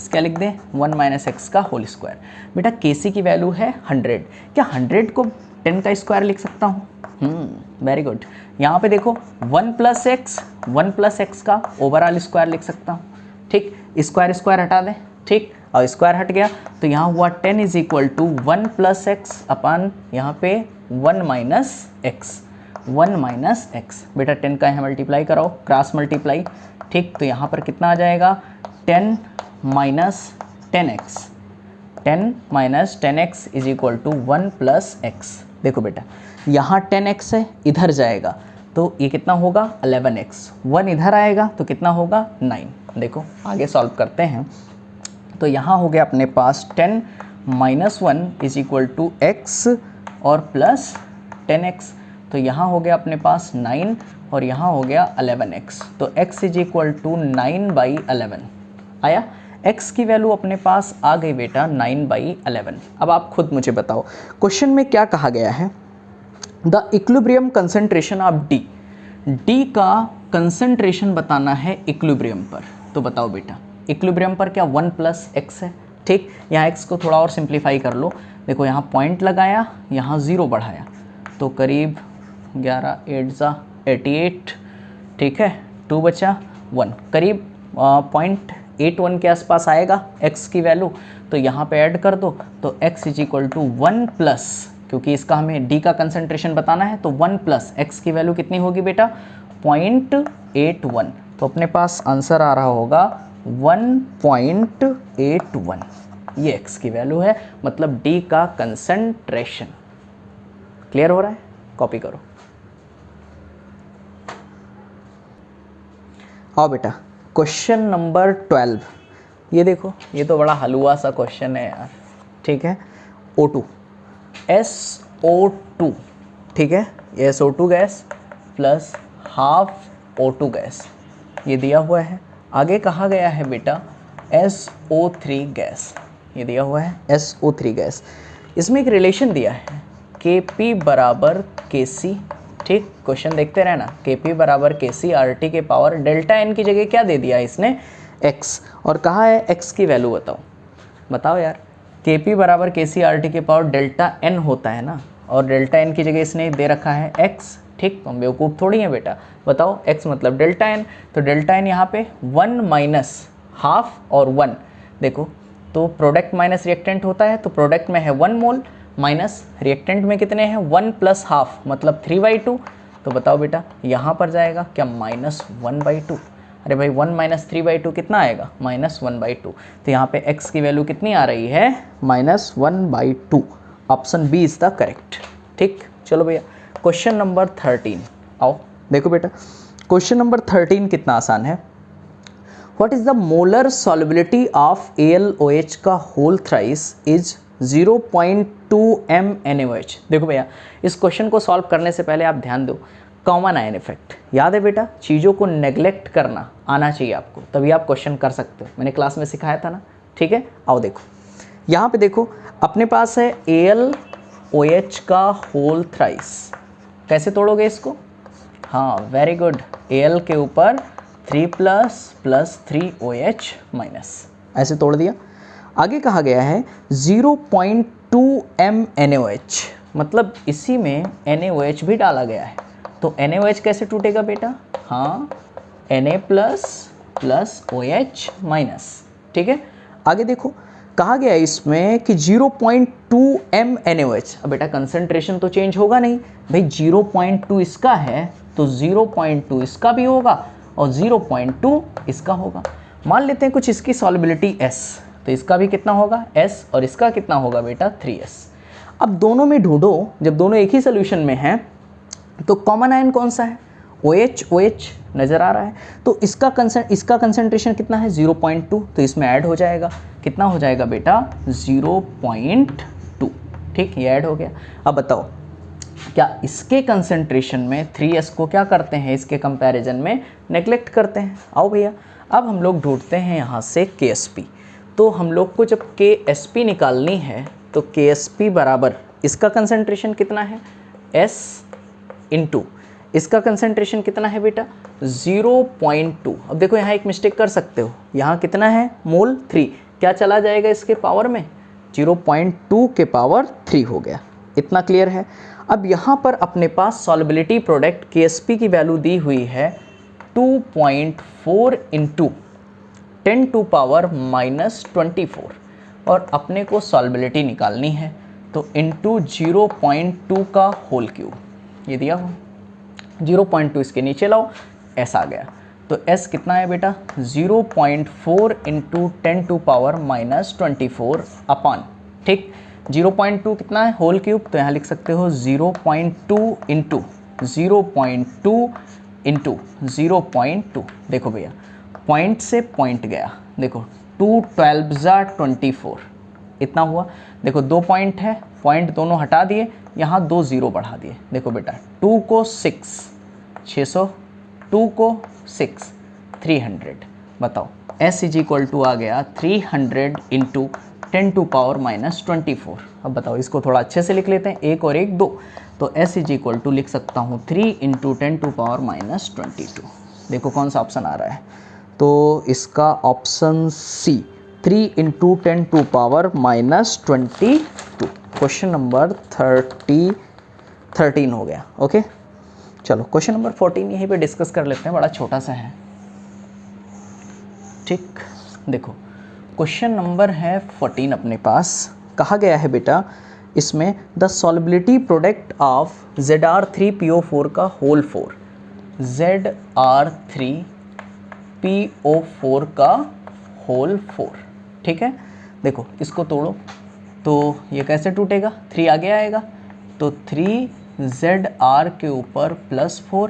क्या लिख दें 1 माइनस एक्स का होल स्क्वायर। बेटा Kc की वैल्यू है 100, क्या 100 को 10 का स्क्वायर लिख सकता हूँ, वेरी गुड। यहाँ पे देखो 1 प्लस एक्स का ओवरऑल स्क्वायर लिख सकता हूँ। ठीक, स्क्वायर हटा दें, ठीक, और स्क्वायर हट गया तो यहाँ हुआ 10 is equal to 1 plus x upon यहाँ पे 1 माइनस एक्स बेटा 10 का यहाँ मल्टीप्लाई कराओ, क्रॉस मल्टीप्लाई। ठीक, तो यहाँ पर कितना आ जाएगा 10 minus 10x is equal to 1 plus x. देखो बेटा यहाँ 10x है, इधर जाएगा तो ये कितना होगा 11x, 1 इधर आएगा तो कितना होगा 9। देखो आगे सॉल्व करते हैं, तो यहाँ हो गया अपने पास 10 minus 1 is equal to x और प्लस 10x, तो यहाँ हो गया अपने पास 9 और यहाँ हो गया 11x, तो x इज इक्वल टू 9/11 आया। x की वैल्यू अपने पास आ गई बेटा 9/11। अब आप खुद मुझे बताओ क्वेश्चन में क्या कहा गया है, the equilibrium concentration of D, D का कंसंट्रेशन बताना है इक्विलिब्रियम पर। तो बताओ बेटा इक्विलिब्रियम पर क्या 1 + x है, ठीक। यहाँ x को थोड़ा और सिंप्लीफाई कर लो, देखो यहाँ पॉइंट लगाया, यहाँ 0 बढ़ाया, तो करीब 11 8 ज़ा 88, ठीक है, 2 बचा 1, करीब 0.81 के आसपास आएगा x की वैल्यू। तो यहाँ पे ऐड कर दो, तो x is equal to 1 plus, क्योंकि इसका हमें D का कंसंट्रेशन बताना है, तो 1 प्लस x की वैल्यू कितनी होगी बेटा 0.81। तो अपने पास आंसर आ रहा होगा 1.81, ये x की वैल्यू है, मतलब D का कंसंट्रेशन। क्लियर हो रहा है, कॉपी करो। आओ बेटा क्वेश्चन नंबर 12, ये देखो ये तो बड़ा हलवा सा क्वेश्चन है यार, ठीक है। O2 SO2, ठीक है, ये SO2 gas plus half O2 gas, ये दिया हुआ है। आगे कहा गया है बेटा SO3 गैस, ये दिया हुआ है SO3 गैस। इसमें एक रिलेशन दिया है Kp बराबर Kc, ठीक। क्वेश्चन देखते रहना, Kp बराबर Kc RT के पावर डेल्टा n की जगह क्या दे दिया इसने x, और कहा है x की वैल्यू बताओ यार। Kp बराबर Kc RT के पावर डेल्टा n होता है ना, और डेल्टा n की जगह इसने दे रखा है x, ठीक। हम बेवकूफ़ थोड़ी हैं बेटा, बताओ x मतलब डेल्टा n, तो डेल्टा n यहाँ पे 1 माइनस हाफ और 1, देखो तो प्रोडक्ट माइनस रिएक्टेंट होता है, तो प्रोडक्ट में है 1 मोल माइनस रिएक्टेंट में कितने हैं 1 प्लस हाफ, मतलब 3/2। तो बताओ बेटा यहाँ पर जाएगा क्या -1/2, अरे भाई 1 माइनस 3/2 कितना आएगा -1/2, तो यहाँ पे x की वैल्यू कितनी आ रही है -1/2। Option B is the correct, ठीक। चलो भैया क्वेश्चन नंबर 13 आओ, देखो बेटा क्वेश्चन नंबर 13 कितना आसान है। What is the molar solubility of AlOH का होल थ्राइस इज 0.2 mNaOH। देखो भैया इस क्वेश्चन को सॉल्व करने से पहले आप ध्यान दो, कॉमन आयन इफेक्ट याद है बेटा, चीज़ों को नेग्लेक्ट करना आना चाहिए आपको, तभी आप क्वेश्चन कर सकते हो, मैंने क्लास में सिखाया था ना, ठीक है। आओ देखो यहाँ पे देखो अपने पास है AlOH का होल थ्राइस, कैसे तोड़ोगे इसको, हाँ वेरी गुड, Al के ऊपर 3 + 3OH माइनस, ऐसे तोड़ दिया। आगे कहा गया है 0.2 mNaOH, मतलब इसी में NaOH भी डाला गया है, तो NaOH कैसे टूटेगा बेटा, हाँ Na प्लस OH माइनस, ठीक है। आगे देखो कहा गया है इसमें कि 0.2 mNaOH, अब बेटा कंसंट्रेशन तो चेंज होगा नहीं भाई, 0.2 इसका है तो 0.2 इसका भी होगा और 0.2 इसका होगा। मान लेते हैं कुछ इसकी सॉल्युबिलिटी S, तो इसका भी कितना होगा S, और इसका कितना होगा बेटा 3S। अब दोनों में ढूंढो, जब दोनों एक ही सोल्यूशन में हैं तो कॉमन आयन कौन सा है, OH नज़र आ रहा है, तो इसका कंसंट्रेशन कितना है 0.2, तो इसमें ऐड हो जाएगा, कितना हो जाएगा बेटा 0.2, ठीक, ये ऐड हो गया। अब बताओ क्या इसके कंसंट्रेशन में 3S को क्या करते हैं, इसके कंपैरिजन में नेग्लेक्ट करते हैं। आओ भैया अब हम लोग ढूंढते हैं यहाँ से KSP, तो हम लोग को जब KSP निकालनी है तो KSP बराबर इसका कंसंट्रेशन कितना है S इंटू इसका कंसंट्रेशन कितना है बेटा 0.2। अब देखो यहाँ एक मिस्टेक कर सकते हो, यहाँ कितना है मोल 3, क्या चला जाएगा इसके पावर में 0.2 के पावर 3 हो गया, इतना क्लियर है। अब यहाँ पर अपने पास सॉल्युबिलिटी प्रोडक्ट KSP की वैल्यू दी हुई है 2.4 इंटू 10⁻⁻24, और अपने को सॉल्युबिलिटी निकालनी है, तो इंटू 0.2 का होल क्यूब, ये दिया हो 0.2 इसके नीचे लाओ, S आ गया, तो S कितना है बेटा 0.4 इंटू 10⁻⁻24 अपॉन, ठीक 0.2 कितना है होल क्यूब, तो यहाँ लिख सकते हो 0.2 इंटू 0.2 इंटू 0.2। देखो भैया पॉइंट से पॉइंट गया, देखो 2 12 24 इतना हुआ, देखो 2 पॉइंट है, पॉइंट दोनों हटा दिए, यहाँ 2 0 बढ़ा दिए, देखो बेटा 2 को 6 600, 2 को 6, 300। बताओ S इज इक्वल टू आ गया 300 इंटू 10 टू पावर माइनस 24। अब बताओ इसको थोड़ा अच्छे से लिख लेते हैं, 1 और 1 2, तो S इज इक्वल टू लिख सकता हूँ 3 इंटू 10 टू पावर माइनस 22। देखो कौन सा ऑप्शन आ रहा है, तो इसका option C 3 into 10 to power minus 22। Question number 13 हो गया। ओके चलो क्वेश्चन नंबर 14 यहीं पे डिस्कस कर लेते हैं, बड़ा छोटा सा है। ठीक, देखो क्वेश्चन नंबर है 14 अपने पास। कहा गया है बेटा इसमें the solubility product of Zr3PO4 का होल 4, Zr3PO4 का होल 4। ठीक है, देखो इसको तोड़ो तो ये कैसे टूटेगा, 3 आगे आएगा तो 3Zr के ऊपर +4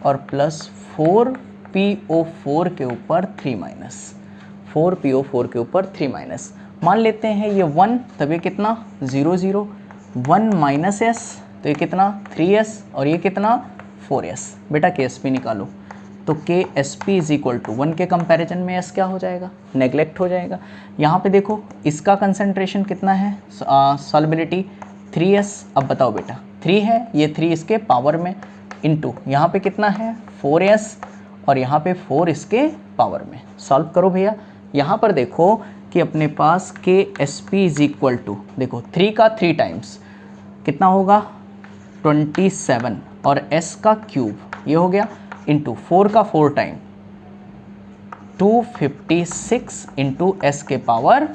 और +4PO4 के ऊपर 3 माइनस, 4PO4 के ऊपर 3 माइनस। मान लेते हैं ये 1, तब ये कितना 0 0, 1 माइनस S तो ये कितना 3S और ये कितना 4S। बेटा KSP निकालो, तो KSP इज इक्वल टू 1 के कंपैरिजन में S क्या हो जाएगा, नेगलेक्ट हो जाएगा। यहाँ पे देखो इसका कंसंट्रेशन कितना है, सॉल्युबिलिटी 3S। अब बताओ बेटा 3 है, ये 3 इसके पावर में, इंटू यहाँ पे कितना है 4S और यहाँ पे 4 इसके पावर में। सॉल्व करो भैया। यहाँ पर देखो कि अपने पास KSP इज इक्वल टू, देखो 3 का 3 टाइम्स कितना होगा 27 और S का क्यूब ये हो गया, इंटू 4 का 4 टाइम 256 इंटू S के पावर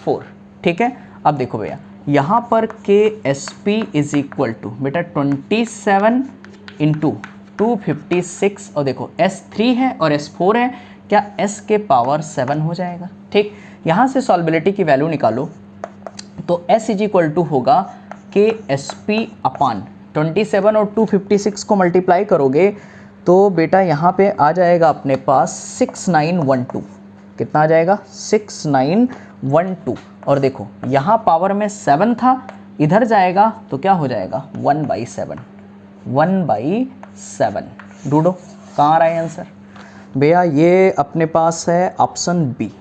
4। ठीक है, अब देखो भैया यहाँ पर KSP इज इक्वल टू बेटा 27 इंटू 256 और देखो S 3 है और S 4 है, क्या S के पावर 7 हो जाएगा। ठीक, यहाँ से सॉल्युबिलिटी की वैल्यू निकालो तो S इज इक्वल टू होगा KSP अपान 27 और 256 को मल्टीप्लाई करोगे तो बेटा यहाँ पे आ जाएगा अपने पास 6912। कितना आ जाएगा 6912। और देखो यहाँ पावर में 7 था, इधर जाएगा तो क्या हो जाएगा 1/7, 1/7। ढूंढो कहाँ आ रहा है आंसर भैया, ये अपने पास है ऑप्शन बी।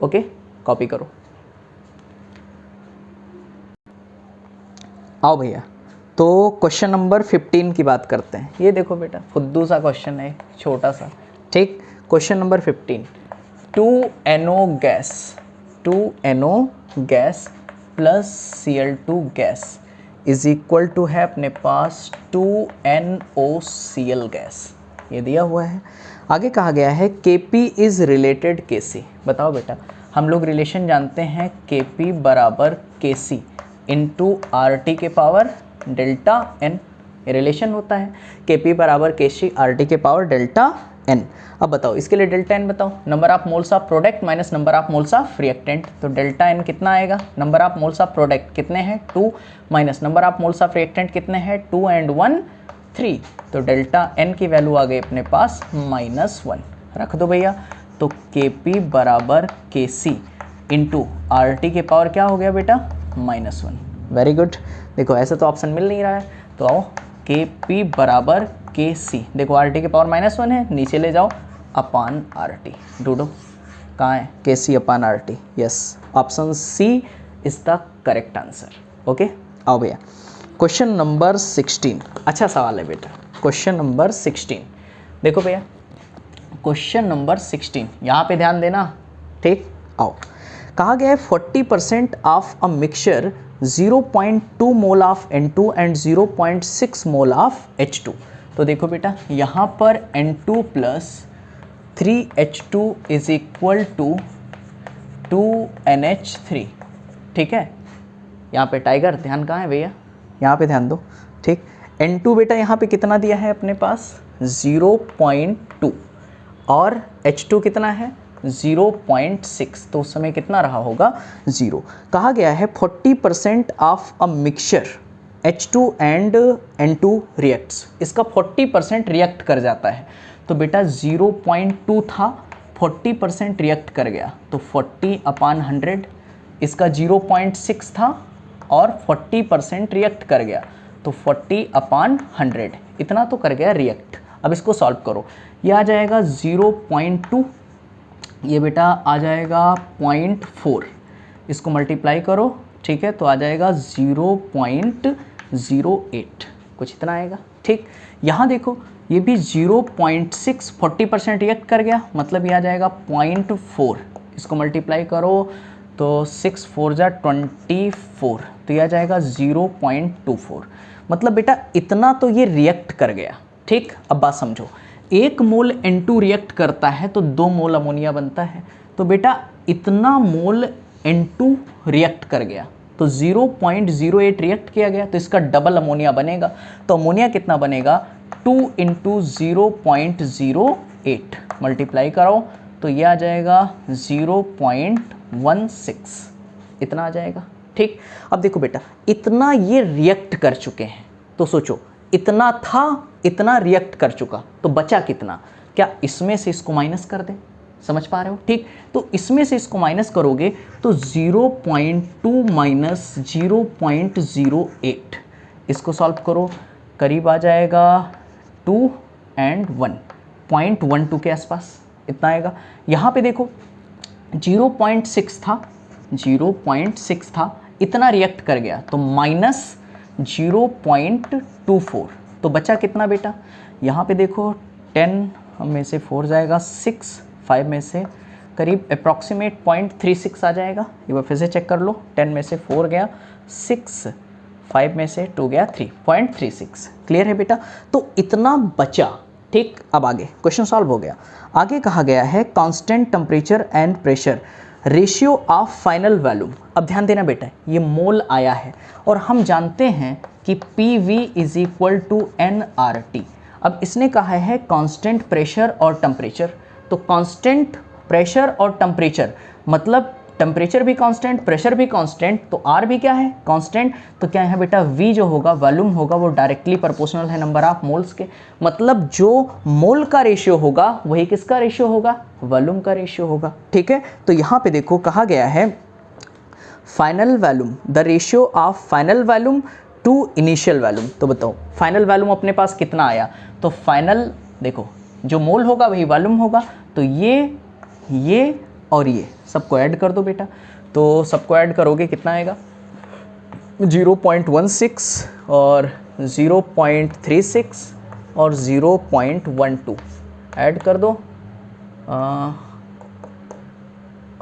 ओके कॉपी करो। आओ भैया तो क्वेश्चन नंबर 15 की बात करते हैं। ये देखो बेटा फुद्दू सा क्वेश्चन है, छोटा सा। ठीक, question number 15, 2NO gas plus Cl2 gas is equal to है अपने पास 2NOCl गैस, ये दिया हुआ है। आगे कहा गया है KP इज रिलेटेड KC। बताओ बेटा, हम लोग रिलेशन जानते हैं KP बराबर KC इंटू RT के पावर डेल्टा N, रिलेशन होता है KP बराबर KC RT के पावर डेल्टा N। अब बताओ इसके लिए डेल्टा N बताओ, number of moles of product minus number of moles of reactant, तो डेल्टा N कितना आएगा, number of moles of product कितने हैं 2 minus number of moles of reactant कितने हैं 2 and 1 3, तो डेल्टा N की वैल्यू आ गई अपने पास -1। रख दो भैया, तो KP बराबर KC इंटू RT के पावर क्या हो गया बेटा -1। Very good. देखो ऐसे तो ऑप्शन मिल नहीं रहा है, तो आओ KP बराबर KC, देखो RT के पावर -1 है, नीचे ले जाओ अपान RT। ढूंढो कहाँ है KC upon RT। Yes, option C is the correct answer. Okay आओ भैया क्वेश्चन नंबर 16। अच्छा सवाल है बेटा, क्वेश्चन नंबर 16। देखो भैया क्वेश्चन नंबर 16, यहाँ पे ध्यान देना। ठीक, आओ कहा गया है 40% of a mixture 0.2 mole of N2 and 0.6 mole of H2। तो देखो बेटा यहाँ पर N2 plus 3H2 is equal to 2NH3। ठीक है, यहाँ पे टाइगर ध्यान कहाँ है भैया, यहाँ पे ध्यान दो। ठीक, N2 बेटा यहाँ पे कितना दिया है अपने पास 0.2 और H2 कितना है 0.6, तो उस समय कितना रहा होगा 0। कहा गया है 40% of a mixture H2 and N2 reacts, इसका 40% रिएक्ट कर जाता है। तो बेटा 0.2 था, 40% रिएक्ट कर गया, तो 40/100। इसका 0.6 था और 40% रिएक्ट कर गया, तो 40/100, इतना तो कर गया रिएक्ट। अब इसको सॉल्व करो, ये आ जाएगा 0.2, ये बेटा आ जाएगा 0.4, इसको मल्टीप्लाई करो, ठीक है, तो आ जाएगा 0.08, कुछ इतना आएगा, ठीक। यहाँ देखो ये भी 0.6 40% रिएक्ट कर गया, मतलब ये आ जाएगा 0.4, इसको मल्टीप्लाई करो तो 6 4 जा 24, तो ये आ जाएगा 0.24, मतलब बेटा इतना तो ये रिएक्ट कर गया, ठीक। अब बात समझो, 1 मोल N2 रिएक्ट करता है तो 2 मोल अमोनिया बनता है, तो बेटा इतना मोल N2 रिएक्ट कर गया तो 0.08 रिएक्ट किया गया, तो इसका डबल अमोनिया बनेगा, तो अमोनिया कितना बनेगा 2 × 0.08 मल्टीप्लाई कराओ तो ये आ जाएगा 0.16, इतना आ जाएगा, ठीक। अब देखो बेटा इतना ये रिएक्ट कर चुके हैं, तो सोचो इतना था, इतना रिएक्ट कर चुका, तो बचा कितना, क्या इसमें से इसको माइनस कर दें, समझ पा रहे हो, ठीक। तो इसमें से इसको माइनस करोगे तो 0.2 माइनस 0.08, इसको सॉल्व करो, करीब आ जाएगा 2 और 1, 0.12 के आसपास इतना आएगा। यहाँ पे देखो 0.6 था, 0.6 था, इतना रिएक्ट कर गया तो माइनस 0.24, तो बचा कितना बेटा, यहाँ पे देखो 10 में से 4 जाएगा 6, 5 में से करीब अप्रॉक्सीमेट 0.36 आ जाएगा, एक बार फिर से चेक कर लो, 10 में से 4 गया 6, 5 में से 2 गया 3, 0.36, क्लियर है बेटा। तो इतना बचा, ठीक। अब आगे क्वेश्चन सॉल्व हो गया, आगे कहा गया है constant temperature and pressure ratio of final volume. अब ध्यान देना बेटा, ये मोल आया है और हम जानते हैं कि PV = nRT। अब इसने कहा है कांस्टेंट प्रेशर और टेम्परेचर, तो कांस्टेंट प्रेशर और टेम्परेचर मतलब टेम्परेचर भी कांस्टेंट, प्रेशर भी कांस्टेंट, तो R भी क्या है कांस्टेंट, तो क्या है बेटा V जो होगा वॉल्यूम होगा वो डायरेक्टली प्रोपोर्शनल है नंबर ऑफ मोल्स के, मतलब जो मोल का रेशियो होगा वही किसका रेशियो होगा, वॉल्यूम का रेशियो होगा, ठीक है। तो यहाँ पे देखो कहा गया है final volume, the ratio of final volume to initial volume. तो बताओ फाइनल वॉल्यूम अपने पास कितना आया, तो फाइनल देखो जो मोल होगा वही वॉल्यूम होगा, तो ये और ये सबको ऐड कर दो बेटा, तो सबको ऐड करोगे कितना आएगा 0.16 और 0.36 और 0.12 ऐड कर दो,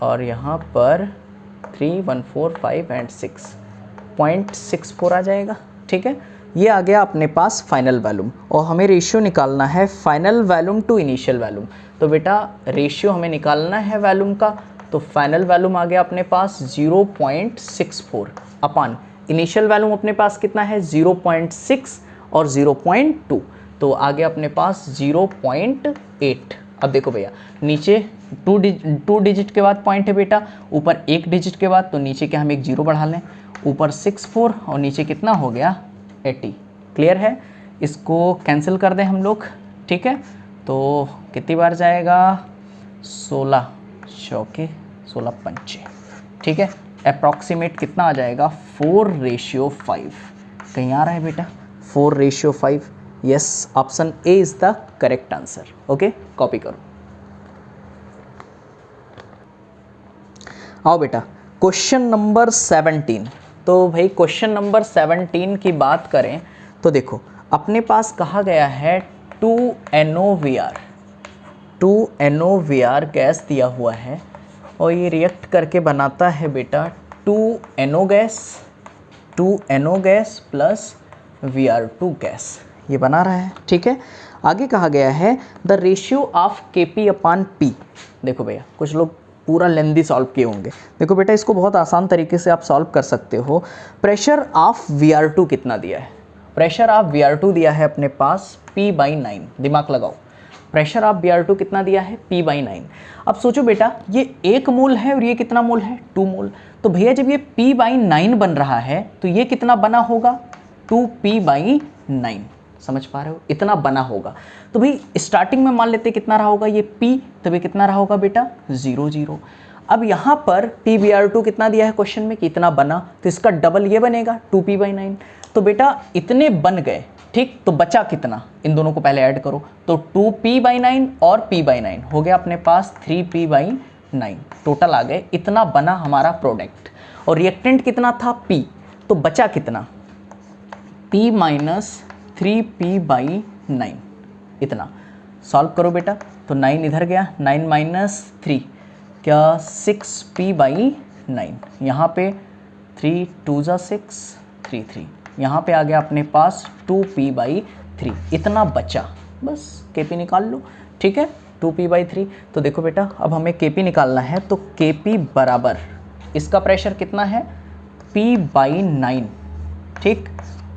और यहाँ पर 3 1 4 5 और 6 0.64 आ जाएगा, ठीक है। ये आ गया अपने पास फाइनल वॉल्यूम, और हमें रेशियो निकालना है final volume to initial volume, तो बेटा रेशियो हमें निकालना है वॉल्यूम का, तो फाइनल वॉल्यूम आ गया अपने पास 0.64 अपान इनिशियल वॉल्यूम अपने पास कितना है 0.6 और 0.2, तो आ गया अपने पास 0.8। अब देखो भैया नीचे 2 डिजिट के बाद पॉइंट है बेटा, ऊपर 1 डिजिट के बाद, तो नीचे क्या हम एक 0 बढ़ा लें, ऊपर 64 और नीचे कितना हो गया 80, क्लियर है। इसको कैंसिल कर दें हम लोग, ठीक है, तो कितनी बार जाएगा 16 चौके 16 पंचे, ठीक है। अप्रॉक्सीमेट कितना आ जाएगा 4:5, कहीं आ रहा है बेटा 4:5, yes option A is the correct answer, okay copy करो। आओ बेटा क्वेश्चन नंबर 17, तो भाई क्वेश्चन नंबर 17 की बात करें तो देखो अपने पास कहा गया है 2NOVr गैस दिया हुआ है और ये रिएक्ट करके बनाता है बेटा 2NO gas plus Vr2 gas, ये बना रहा है, ठीक है। आगे कहा गया है द रेशियो ऑफ Kp/P। देखो भैया कुछ लोग पूरा लेंदी सॉल्व किए होंगे, देखो बेटा इसको बहुत आसान तरीके से आप सॉल्व कर सकते हो। प्रेशर ऑफ Vr2 कितना दिया है, प्रेशर ऑफ Vr2 दिया है अपने पास P/9, दिमाग लगाओ, प्रेशर ऑफ Vr2 कितना दिया है P/9। अब सोचो बेटा ये 1 मोल है और ये कितना मोल है 2 मोल, तो भैया जब ये P/9 बन रहा है तो ये कितना बना होगा 2P/9, समझ पा रहे हो, इतना बना होगा। तो भाई स्टार्टिंग में मान लेते कितना रहा होगा ये P, तो ये कितना रहा होगा बेटा 0 0। अब यहाँ पर PBr2 कितना दिया है क्वेश्चन में कि इतना बना, तो इसका डबल ये बनेगा 2P/9, तो बेटा इतने बन गए, ठीक, तो बचा कितना, इन दोनों को पहले ऐड करो, तो 2p/9 और p/9 हो गया अपने पास 3p/9, टोटल आ गए, इतना बना हमारा प्रोडक्ट। और रिएक्टेंट कितना था p, तो बचा कितना p माइनस 3p/9, इतना। सॉल्व करो बेटा, तो 9 इधर गया, 9 माइनस 3 क्या 6p/9, यहाँ पे 3 2 जा 6 3 3, यहाँ पे आ गया अपने पास 2p/3, इतना बचा, बस kp निकाल लो। ठीक है, 2p/3। तो देखो बेटा अब हमें kp निकालना है, तो kp बराबर इसका प्रेशर कितना है p/9, ठीक,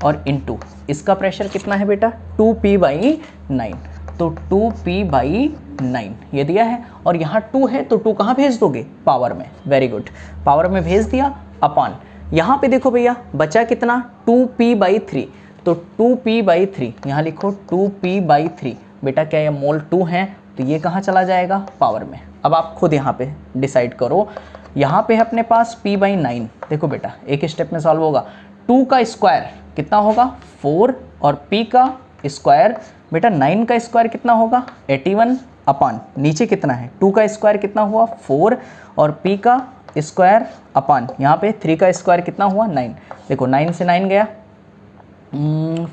और इनटू इसका प्रेशर कितना है बेटा 2p/9, तो 2p/9 ये दिया है, और यहाँ 2 है तो 2 कहाँ भेज दोगे, पावर में, वेरी गुड, पावर में भेज दिया, अपान यहाँ पे देखो भैया बचा कितना 2p/3, तो 2p/3 यहाँ लिखो 2p/3, बेटा क्या ये मोल 2 है, तो ये कहाँ चला जाएगा, पावर में। अब आप खुद यहाँ पे डिसाइड करो, यहाँ पे है अपने पास p/9, देखो बेटा एक स्टेप में सॉल्व होगा, 2 का स्क्वायर कितना होगा 4, और p का स्क्वायर बेटा 9 का स्क्वायर कितना होगा 81, अपान नीचे कितना है 2 का स्क्वायर कितना हुआ 4, और p का स्क्वायर अपान यहाँ पे 3 का स्क्वायर कितना हुआ 9, देखो 9 से 9 गया,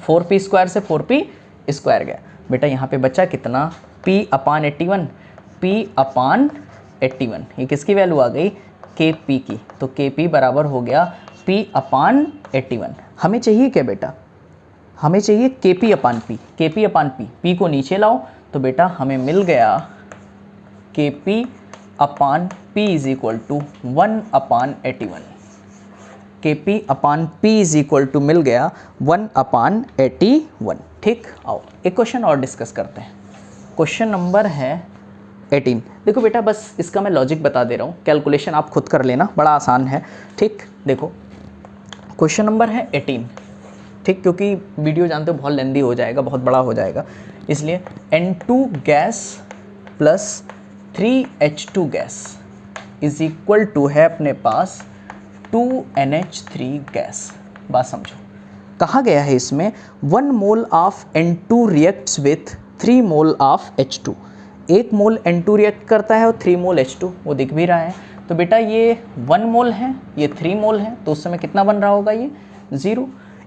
4p स्क्वायर से 4p स्क्वायर गया, बेटा यहाँ पे बचा कितना p/81, p/81, ये किसकी वैल्यू आ गई kp की, तो kp बराबर हो गया p/81। हमें चाहिए क्या बेटा, हमें चाहिए kp/p, kp/p, p को नीचे लाओ, तो बेटा हमें मिल गया kp/p is equal to 1/81, kp/p is equal to मिल गया 1/81। ठीक, आओ एक क्वेश्चन और डिस्कस करते हैं, क्वेश्चन नंबर है 18। देखो बेटा बस इसका मैं लॉजिक बता दे रहा हूँ, कैलकुलेशन आप खुद कर लेना, बड़ा आसान है। ठीक, देखो क्वेश्चन नंबर है 18, ठीक, क्योंकि वीडियो जानते हो बहुत लेंदी हो जाएगा, बहुत बड़ा हो जाएगा, इसलिए N2 gas plus 3H2 gas is equal to है अपने पास 2NH3 गैस। बात समझो, कहा गया है इसमें 1 mole of N2 reacts with 3 mole of H2, 1 mole N2 react करता है और 3 मोल H2, वो दिख भी रहा है, तो बेटा ये 1 मोल है, ये 3 मोल है, तो उस समय कितना बन रहा होगा ये 0।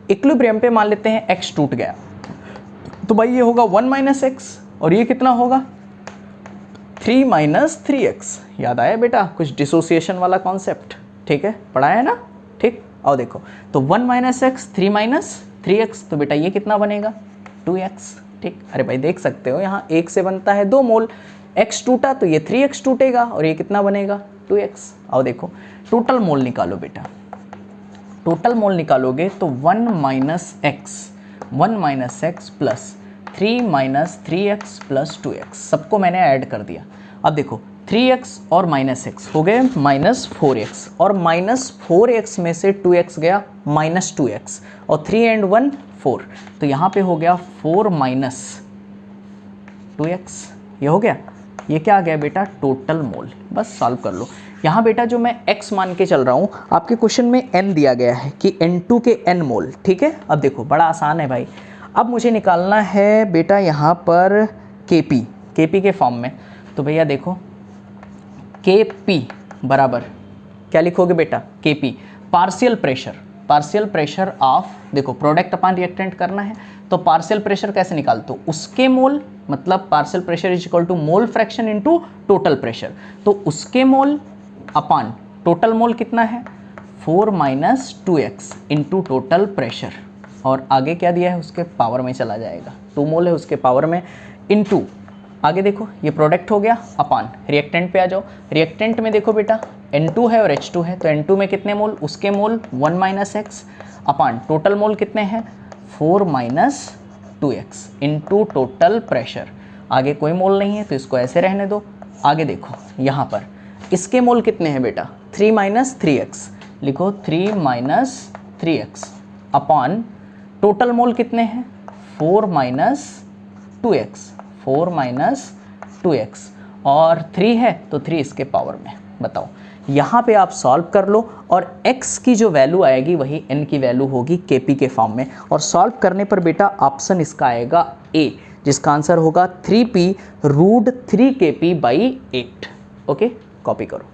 इक्विलिब्रियम पे मान लेते हैं x टूट गया, तो भाई ये होगा 1 - x, और ये कितना होगा 3 - 3x। याद आया बेटा कुछ डिसोसिएशन वाला कॉन्सेप्ट, ठीक है, पढ़ा है ना। ठीक, और देखो तो 1 - x 3 - 3x, तो बेटा ये कितना बनेगा 2x। ठीक, अरे भाई देख सकते हो यहाँ 1 से बनता है 2 मोल, x टूटा तो ये 3x टूटेगा, और ये कितना बनेगा 2x। और देखो टोटल मोल निकालो बेटा, टोटल मोल निकालोगे तो 1 - x plus 3 - 3x plus 2x, सबको मैंने ऐड कर दिया। अब देखो 3x और -x हो गए -4x, और -4x में से 2x गया -2x, और 3 and 1 4, तो यहाँ पे हो गया 4 - 2x, ये हो गया, ये क्या आ गया बेटा टोटल मोल। बस सॉल्व कर लो। यहाँ बेटा जो मैं x मान के चल रहा हूँ, आपके क्वेश्चन में n दिया गया है कि N2 के n मोल, ठीक है। अब देखो बड़ा आसान है भाई, अब मुझे निकालना है बेटा यहाँ पर kp के फॉर्म में, तो भैया देखो kp बराबर क्या लिखोगे बेटा kp पार्शियल प्रेशर ऑफ, देखो प्रोडक्ट अपान रिएक्टेंट करना है, तो पार्शियल प्रेशर कैसे निकालते हो, उसके मोल, मतलब partial pressure is equal to mole fraction into total pressure, तो उसके मोल अपान टोटल मोल कितना है 4 - 2x इंटू टोटल प्रेशर, और आगे क्या दिया है उसके पावर में चला जाएगा, 2 मोल है उसके पावर में, इनटू आगे देखो ये प्रोडक्ट हो गया अपान रिएक्टेंट पे आ जाओ, रिएक्टेंट में देखो बेटा N2 है और H2 है, तो N2 में कितने मोल, उसके मोल 1 - x अपान टोटल मोल कितने हैं 4 - 2x इंटू टोटल प्रेशर, आगे कोई मोल नहीं है तो इसको ऐसे रहने दो। आगे देखो यहाँ पर इसके मोल कितने हैं बेटा 3 - 3x, लिखो 3 - 3x अपान टोटल मोल कितने हैं 4 - 2x, और 3 है तो 3 इसके पावर में। बताओ यहाँ पे आप सॉल्व कर लो और x की जो वैल्यू आएगी वही n की वैल्यू होगी kp के फॉर्म में, और सॉल्व करने पर बेटा ऑप्शन इसका आएगा A, जिसका आंसर होगा 3p root 3kp/8। Okay, copy करो।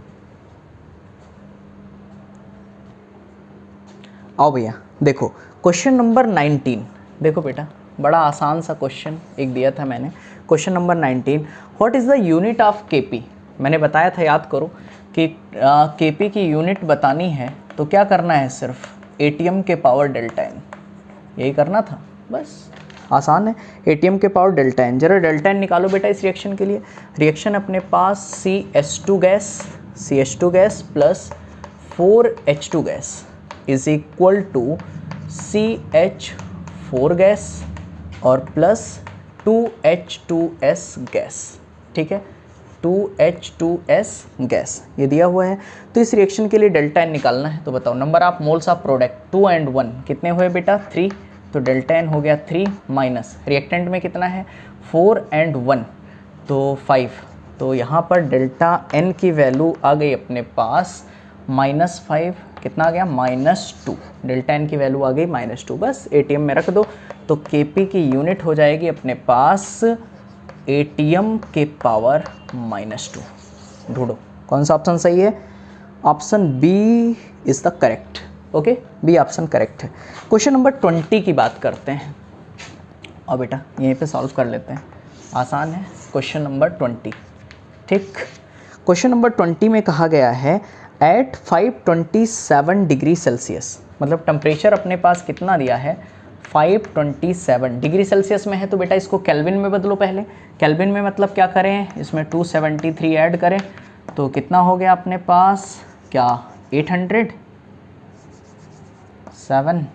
आओ भैया देखो क्वेश्चन नंबर 19। देखो बेटा बड़ा आसान सा क्वेश्चन एक दिया था मैंने। Question number 19, what is the unit of KP. मैंने बताया था, याद करो कि केपी की यूनिट बतानी है तो क्या करना है, सिर्फ एटीएम के पावर डेल्टा एन, यही करना था, बस आसान है। एटीएम के पावर डेल्टा एन, जरा डेल्टा एन निकालो बेटा इस रिएक्शन के लिए। रिएक्शन अपने पास CH2 gas plus 4H2 gas is equal to CH4 gas और प्लस 2H2S गैस। ठीक है, 2H2S गैस ये दिया हुआ है। तो इस रिएक्शन के लिए डेल्टा एन निकालना है, तो बताओ number of moles of product 2 और 1 कितने हुए बेटा 3, तो डेल्टा एन हो गया 3 माइनस रिएक्टेंट में कितना है 4 और 1 तो 5, तो यहाँ पर डेल्टा एन की वैल्यू आ गई अपने पास -5, कितना आ गया -2, डेल्टा एन की वैल्यू आ गई -2, बस एटीएम में रख दो। तो केपी की यूनिट हो जाएगी अपने पास एटीएम के पावर -2। ढूंढो कौन सा ऑप्शन सही है, option B is the correct. Okay, B option correct है। क्वेश्चन नंबर 20 की बात करते हैं, और बेटा यहीं पे सॉल्व कर लेते हैं, आसान है। क्वेश्चन नंबर 20, ठीक, क्वेश्चन नंबर 20 में कहा गया है एट 527 डिग्री सेल्सियस, मतलब टेम्परेचर अपने पास कितना दिया है 527 डिग्री सेल्सियस में है, तो बेटा इसको केल्विन में बदलो पहले। केल्विन में मतलब क्या करें, इसमें 273 ऐड करें तो कितना हो गया अपने पास, क्या 800 7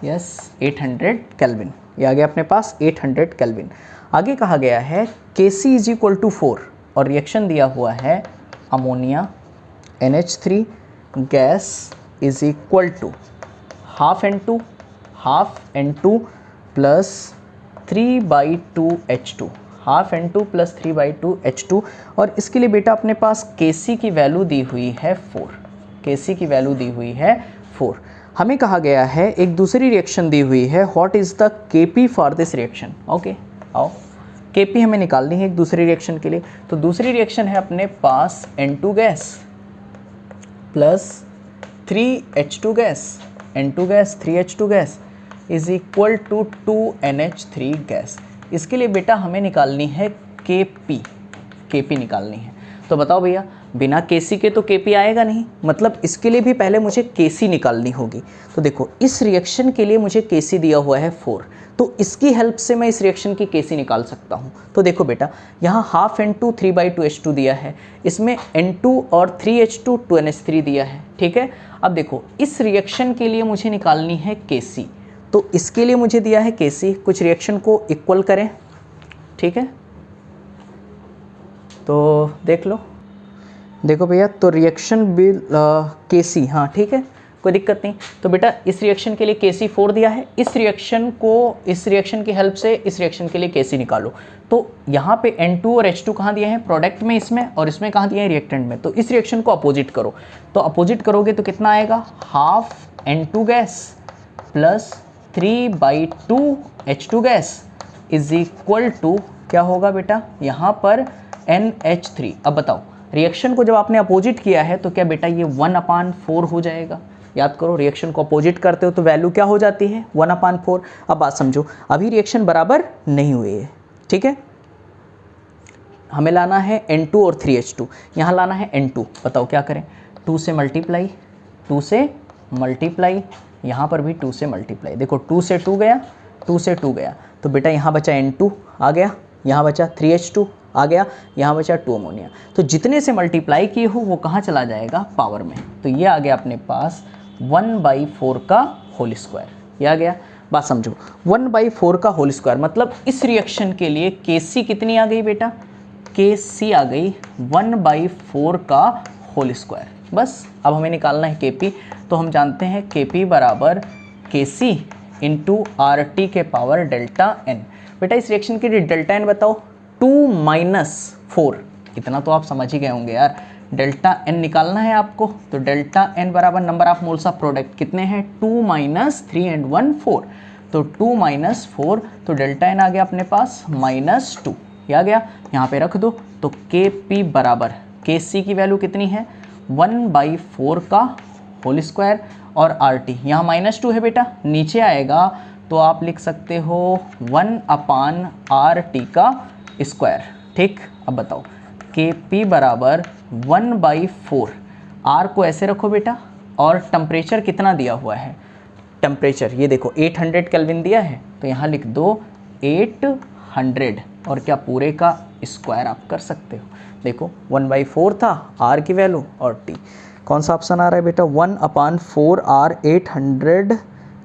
यस 800 केल्विन, ये आ गया अपने पास 800 केल्विन। आगे कहा गया है Kc इज इक्वल टू 4 और रिएक्शन दिया हुआ है ammonia NH3 gas is equal to half N2 plus 3/2H2, half N2 plus 3/2H2, और इसके लिए बेटा अपने पास Kc की वैल्यू दी हुई है 4, Kc की वैल्यू दी हुई है 4। हमें कहा गया है एक दूसरी रिएक्शन दी हुई है, what is the Kp for this reaction. Okay, आओ Kp हमें निकालनी है एक दूसरी रिएक्शन के लिए। तो दूसरी रिएक्शन है अपने पास N2 gas plus 3H2 gas, N2 gas 3H2 gas is equal to 2NH3 gas. इसके लिए बेटा हमें निकालनी है Kp निकालनी है। तो बताओ भैया बिना Kc के तो Kp आएगा नहीं, मतलब इसके लिए भी पहले मुझे Kc निकालनी होगी। तो देखो इस रिएक्शन के लिए मुझे Kc दिया हुआ है 4, तो इसकी हेल्प से मैं इस रिएक्शन की Kc निकाल सकता हूँ। तो देखो बेटा यहाँ हाफ N2 3/2H2 दिया है, इसमें N2 और 3H2 2NH3 दिया है। ठीक है, अब देखो इस रिएक्शन के लिए मुझे निकालनी है Kc, तो इसके लिए मुझे दिया है Kc, कुछ रिएक्शन को इक्वल करें। ठीक है, तो देख लो, देखो भैया तो रिएक्शन बिल Kc, हाँ ठीक है कोई दिक्कत नहीं। तो बेटा इस रिएक्शन के लिए Kc 4 दिया है, इस रिएक्शन की हेल्प से इस रिएक्शन के लिए Kc निकालो। तो यहाँ पे N2 और H2 कहाँ दिए हैं, प्रोडक्ट में इसमें, और इसमें कहाँ दिए हैं, रिएक्टेंट में। तो इस रिएक्शन को अपोजिट करो, तो अपोजिट करोगे तो कितना आएगा, half N2 gas plus 3/2H2 gas is equal to क्या होगा बेटा यहाँ पर NH3। अब बताओ रिएक्शन को जब आपने अपोजिट किया है तो क्या बेटा ये 1/4 हो जाएगा। याद करो रिएक्शन को अपोजिट करते हो तो वैल्यू क्या हो जाती है 1/4। अब बात समझो, अभी रिएक्शन बराबर नहीं हुई है, ठीक है, हमें लाना है N2 और 3H2, यहाँ लाना है N2। बताओ क्या करें, 2 से मल्टीप्लाई, यहाँ पर भी 2 से मल्टीप्लाई। देखो 2 से 2 गया, 2 से 2 गया, तो बेटा यहाँ बचा N2 आ गया, यहाँ बचा 3H2 आ गया, यहाँ बचा 2 अमोनिया। तो जितने से मल्टीप्लाई किए हो वो कहाँ चला जाएगा, पावर में। तो ये आ गया अपने पास 1/4 का होल स्क्वायर, ये आ गया। बात समझो 1/4 का होल स्क्वायर मतलब इस रिएक्शन के लिए Kc कितनी आ गई बेटा, Kc आ गई 1/4 का होल स्क्वायर। बस अब हमें निकालना है Kp, तो हम जानते हैं Kp बराबर Kc इंटू RT के पावर डेल्टा n। बेटा इस रिएक्शन के लिए डेल्टा n बताओ, 2 - 4 इतना तो आप समझ ही गए होंगे यार। डेल्टा एन निकालना है आपको, तो डेल्टा एन बराबर number of moles of product कितने हैं, 2 माइनस 3 एंड 1 4, तो 2 माइनस 4, तो डेल्टा एन आ गया अपने पास -2, ये आ गया, यहाँ पे रख दो। तो के पी बराबर के सी की वैल्यू कितनी है, 1/4 का होल स्क्वायर, और आर टी यहाँ -2 है बेटा, नीचे आएगा तो आप लिख सकते हो 1/RT का स्क्वायर। ठीक, अब बताओ के पी बराबर 1/4, आर को ऐसे रखो बेटा, और टेम्परेचर कितना दिया हुआ है, टेम्परेचर ये देखो 800 केल्विन दिया है, तो यहाँ लिख दो 800, और क्या पूरे का स्क्वायर आप कर सकते हो। देखो 1/4 था आर की वैल्यू, और टी कौन सा ऑप्शन आ रहा है बेटा, 1/4R 800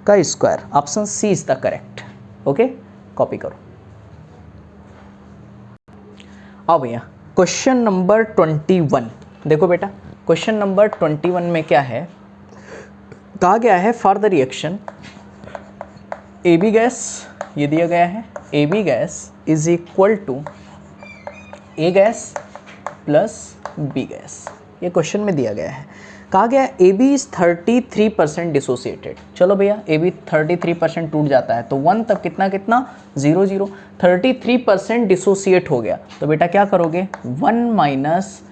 का square, option C is the correct. Okay, copy करो। आओ भैया क्वेश्चन नंबर 21, देखो बेटा क्वेश्चन नंबर 21 में क्या है, कहा गया है for the reaction A B gas, ये दिया गया है A B gas is equal to A gas plus B gas, ये क्वेश्चन में दिया गया है। कहा गया ए बी इज 33% डिसोसिएटेड। चलो भैया ए बी 33% टूट जाता है, तो 1 तब कितना कितना 0 0, 33% डिसोसिएट हो गया, तो बेटा क्या करोगे 1 माइनस,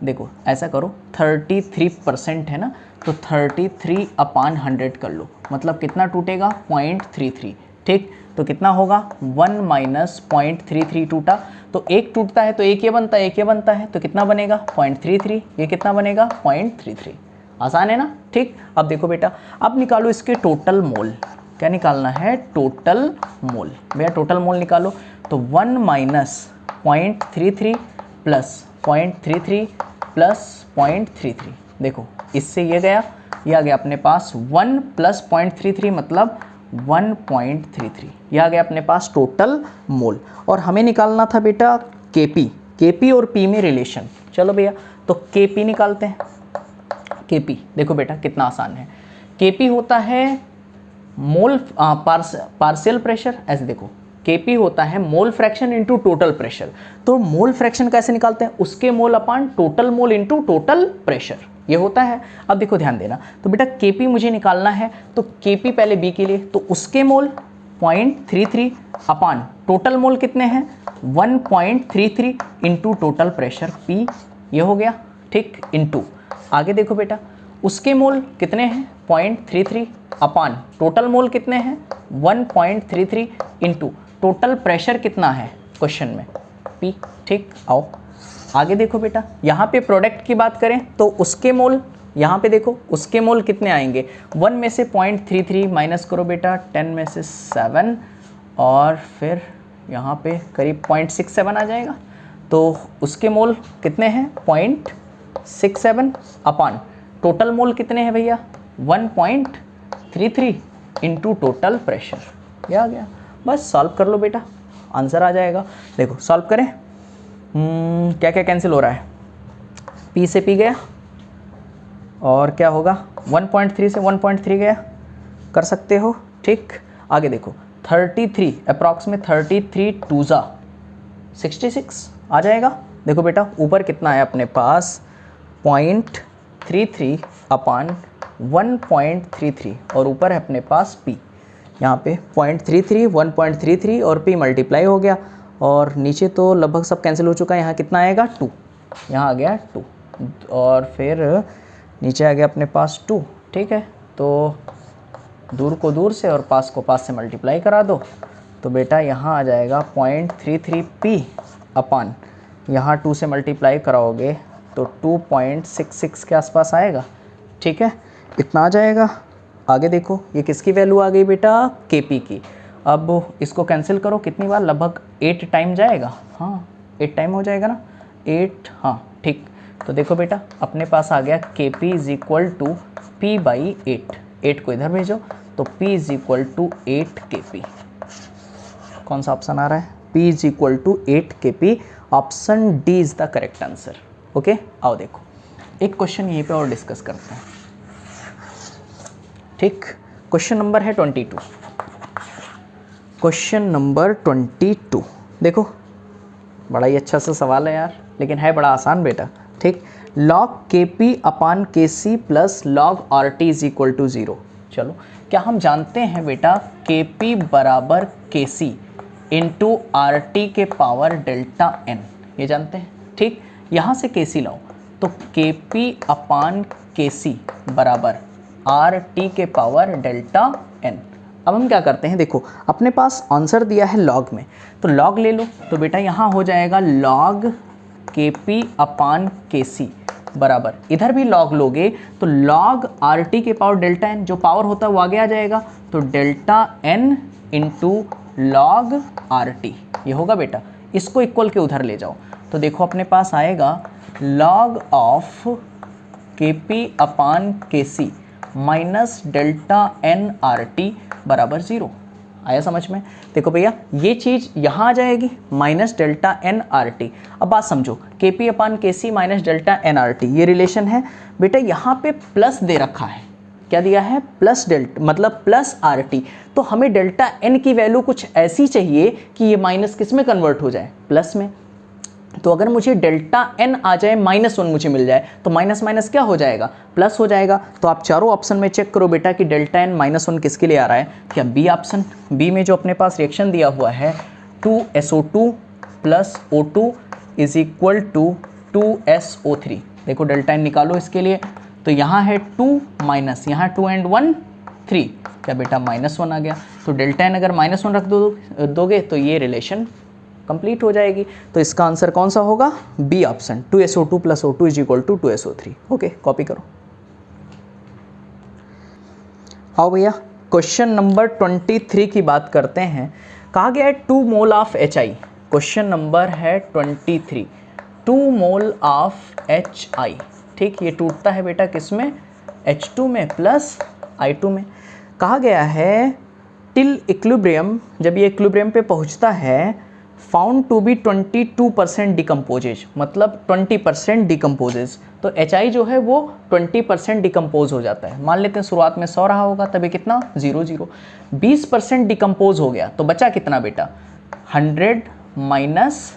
देखो ऐसा करो 33% है ना, तो 33/100 कर लो, मतलब कितना टूटेगा 0.33। ठीक, तो कितना होगा 1 माइनस 0.33 टूटा, तो एक टूटता है तो एक ये बनता है, एक ये बनता है, तो कितना बनेगा 0.33, ये कितना बनेगा 0.33। आसान है ना। ठीक, अब देखो बेटा, अब निकालो इसके टोटल मोल, क्या निकालना है टोटल मोल, भैया टोटल मोल निकालो, तो 1 माइनस 0.33 प्लस 0.33 प्लस 0.33, देखो इससे ये गया, ये आ गया अपने पास 1 प्लस 0.33 मतलब 1.33, ये आ गया अपने पास टोटल मोल। और हमें निकालना था बेटा केपी, केपी और पी में रिलेशन। चलो भैया तो केपी निकालते हैं। केपी देखो बेटा कितना आसान है, केपी होता है मोल पार्शियल प्रेशर, ऐसे देखो केपी होता है mole fraction into total pressure, तो मोल फ्रैक्शन कैसे निकालते हैं, उसके mole upon total mole into total pressure, ये होता है। अब देखो ध्यान देना, तो बेटा केपी मुझे निकालना है, तो केपी पहले बी के लिए, तो उसके मोल 0.33 अपान टोटल मोल कितने हैं 1.33 इंटू टोटल प्रेशर पी, ये हो गया। ठीक, इंटू आगे देखो बेटा उसके मोल कितने हैं 0.33 अपान टोटल मोल कितने हैं 1.33 इंटू टोटल प्रेशर कितना है क्वेश्चन में पी। ठीक, आओ आगे देखो बेटा, यहाँ पे प्रोडक्ट की बात करें तो उसके मोल, यहाँ पे देखो उसके मोल कितने आएंगे, 1 में से 0.33 माइनस करो बेटा 10 में से 7, और फिर यहाँ पे करीब 0.67 आ जाएगा, तो उसके मोल कितने हैं 0.67 अपान टोटल मोल कितने हैं भैया 1.33 इंटू टोटल प्रेशर, ये आ गया। बस सॉल्व कर लो बेटा, आंसर आ जाएगा। देखो सॉल्व करें, क्या क्या कैंसिल हो रहा है, P से P गया, और क्या होगा 1.3 से 1.3 गया, कर सकते हो। ठीक, आगे देखो 33 अप्रॉक्स में 33 2 66 आ जाएगा। देखो बेटा ऊपर कितना है अपने पास 0.33 अपान 1.33, और ऊपर है अपने पास P, यहाँ पे 0.33 1.33 और P मल्टीप्लाई हो गया, और नीचे तो लगभग सब कैंसिल हो चुका है, यहाँ कितना आएगा 2, यहाँ आ गया 2, और फिर नीचे आ गया अपने पास 2। ठीक है, तो दूर को दूर से और पास को पास से मल्टीप्लाई करा दो, तो बेटा यहाँ आ जाएगा 0.33P अपान, यहाँ 2 से मल्टीप्लाई कराओगे तो 2.66 के आसपास आएगा। ठीक है, इतना आ जाएगा। आगे देखो ये किसकी वैल्यू आ गई बेटा Kp की, अब इसको कैंसिल करो कितनी बार, लगभग 8 टाइम जाएगा, हाँ 8 टाइम हो जाएगा ना 8, हाँ ठीक। तो देखो बेटा अपने पास आ गया Kp is equal to P/8, 8 को इधर भेजो तो P is equal to 8 Kp। कौन सा ऑप्शन आ रहा है, P is equal to 8 Kp, option D is the correct answer. Okay, आओ देखो एक क्वेश्चन यहीं पे और डिस्कस करते हैं। ठीक, क्वेश्चन नंबर है 22, क्वेश्चन नंबर 22 देखो बड़ा ही अच्छा सा सवाल है यार, लेकिन है बड़ा आसान बेटा, ठीक। लॉग के P upon K C plus log R T is equal to 0। चलो, क्या हम जानते हैं बेटा के पी बराबर के सी इंटू आर टी के पावर डेल्टा एन, ये जानते हैं, ठीक। यहाँ से के सी लाओ तो के पी अपान के सी बराबर आर टी के पावर डेल्टा एन। अब हम क्या करते हैं, देखो अपने पास आंसर दिया है लॉग में, तो लॉग ले लो, तो बेटा यहाँ हो जाएगा लॉग के पी अपान के सी बराबर, इधर भी लॉग लोगे तो लॉग आर टी के पावर डेल्टा एन, जो पावर होता है वो आगे आ जाएगा, तो delta n into log R T, ये होगा बेटा। इसको इक्वल के उधर ले जाओ, तो देखो अपने पास आएगा log of K P upon K C minus delta N R T बराबर 0। आया समझ में? देखो भैया ये चीज़ यहाँ आ जाएगी minus delta N R T. अब बात समझो, K P upon K C minus delta N R T, ये रिलेशन है बेटा। यहाँ पे प्लस दे रखा है, क्या दिया है? प्लस डेल्टा, मतलब प्लस आर टी। तो हमें डेल्टा एन की वैल्यू कुछ ऐसी चाहिए कि ये माइनस किस में कन्वर्ट हो जाए? प्लस में। तो अगर मुझे डेल्टा एन आ जाए -1 मुझे मिल जाए, तो माइनस माइनस क्या हो जाएगा? प्लस हो जाएगा। तो आप चारों ऑप्शन में चेक करो बेटा कि डेल्टा एन -1 किसके लिए आ रहा है। क्या बी ऑप्शन? बी में जो अपने पास रिएक्शन दिया हुआ है 2SO2 प्लस O2 is equal to 2SO3। देखो डेल्टा एन निकालो इसके लिए, तो यहाँ है 2 माइनस, यहाँ 2 and 1 3, क्या बेटा -1 आ गया। तो डेल्टा एन अगर -1 रख दोगे तो ये रिलेशन कंप्लीट हो जाएगी। तो इसका आंसर कौन सा होगा? बी ऑप्शन, 2SO2 प्लस O2 is equal to 2SO3। Okay, copy करो। आओ भैया क्वेश्चन नंबर 23 की बात करते हैं। कहा गया है 2 mole of HI। Question number है 23, 2 मोल ऑफ HI, ठीक। ये टूटता है बेटा किसमें? H2 में प्लस I2 में। कहा गया है टिल इक्विलिब्रियम, जब ये इक्विलिब्रियम पे पहुंचता है, फाउंड टू बी 22% डिकम्पोजेज, मतलब 20% डिकम्पोजेज। तो HI जो है वो 20% डिकम्पोज हो जाता है। मान लेते हैं शुरुआत में 100 रहा होगा, तभी कितना? 0 0। 20% डिकम्पोज हो गया तो बचा कितना बेटा? 100 माइनस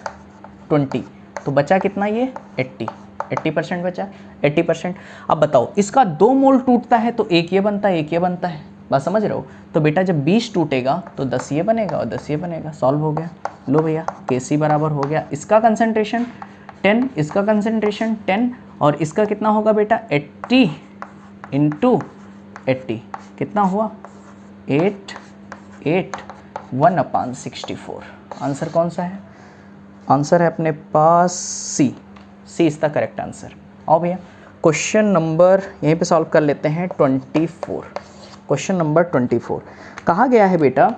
20, तो बचा कितना? ये 80% बचा, 80%। अब बताओ इसका 2 मोल टूटता है तो एक ये बनता है, एक ये बनता है, बात समझ रहे हो? तो बेटा जब 20 टूटेगा तो 10 ये बनेगा और 10 ये बनेगा। सॉल्व हो गया। लो भैया KC बराबर हो गया, इसका कंसंट्रेशन 10, इसका कंसंट्रेशन 10, और इसका कितना होगा बेटा? 80 इंटू 80 कितना हुआ? 8 1/64। आंसर कौन सा है? आंसर है अपने पास सी इज द करेक्ट आंसर। आओ भैया क्वेश्चन नंबर यहीं पे सॉल्व कर लेते हैं 24। क्वेश्चन नंबर 24 कहा गया है बेटा,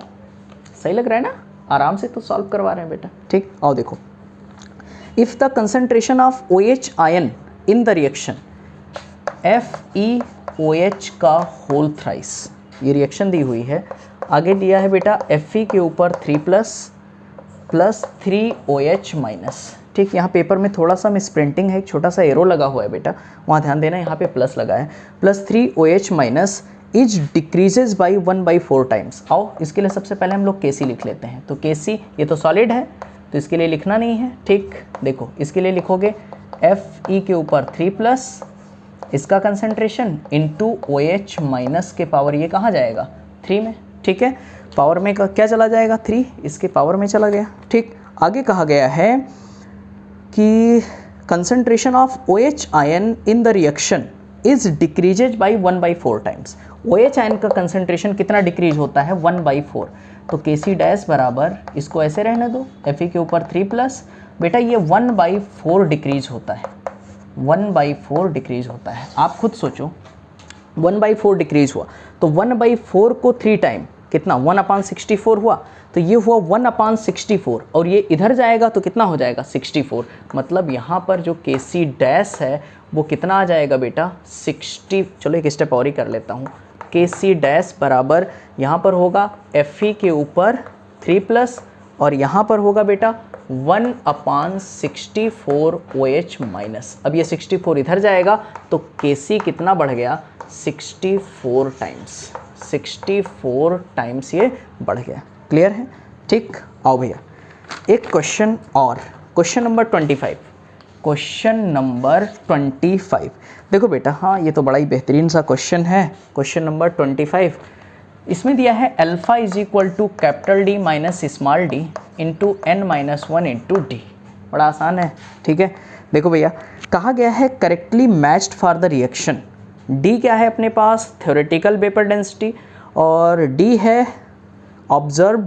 सही लग रहा है ना? आराम से तो सॉल्व करवा रहे हैं बेटा, ठीक। आओ देखो, if the concentration of OH ion in the reaction FeOH का होल थ्राइस, ये रिएक्शन दी हुई है। आगे दिया है बेटा Fe के ऊपर 3+ 3OH माइनस, ठीक। यहाँ पेपर में थोड़ा सा मिसप्रिंटिंग है, एक छोटा सा एरो लगा हुआ है बेटा, वहाँ ध्यान देना, यहाँ पे प्लस लगा है। +3OH minus is decreases by 1/4 times. आओ इसके लिए सबसे पहले हम लोग KC लिख लेते हैं। तो KC ये तो सॉलिड है तो इसके लिए लिखना नहीं है, ठीक। देखो इसके लिए लिखोगे Fe के ऊपर 3+, इसका कंसंट्रेशन इंटू OH माइनस के पावर, ये कहाँ जाएगा? 3 में, ठीक है। पावर में क्या चला जाएगा? 3, इसके पावर में चला गया, ठीक। आगे कहा गया है कि concentration of OH ion in the reaction is decreases by 1/4 times. OH ion का कंसंट्रेशन कितना डिक्रीज होता है? 1/4। तो KC डैश बराबर, इसको ऐसे रहने दो, Fe के ऊपर 3+, बेटा ये 1/4 डिक्रीज होता है, 1/4 डिक्रीज होता है। आप खुद सोचो 1/4 डिक्रीज हुआ तो 1/4 को 3 टाइम कितना? 1/64 हुआ, तो ये हुआ 1/64, और ये इधर जाएगा तो कितना हो जाएगा? 64। मतलब यहाँ पर जो KC डैश है वो कितना आ जाएगा बेटा? 60। चलो एक स्टेप और ही कर लेता हूँ। KC डैश बराबर यहाँ पर होगा Fe के ऊपर 3+, और यहाँ पर होगा बेटा 1/64 OH माइनस। अब ये 64 इधर जाएगा तो KC कितना बढ़ गया? 64 टाइम्स, 64 टाइम्स ये बढ़ गया। क्लियर है, ठीक। आओ भैया एक क्वेश्चन और, क्वेश्चन नंबर 25। Question number 25। देखो बेटा, हाँ ये तो बड़ा ही बेहतरीन सा क्वेश्चन है। क्वेश्चन नंबर 25, इसमें दिया है alpha is equal to capital D minus small d into n minus one into d. बड़ा आसान है, ठीक है। देखो भैया, कहा गया है correctly matched for the reaction. D क्या है अपने पास? थ्योरेटिकल वेपर डेंसिटी, और डी है ऑब्जर्व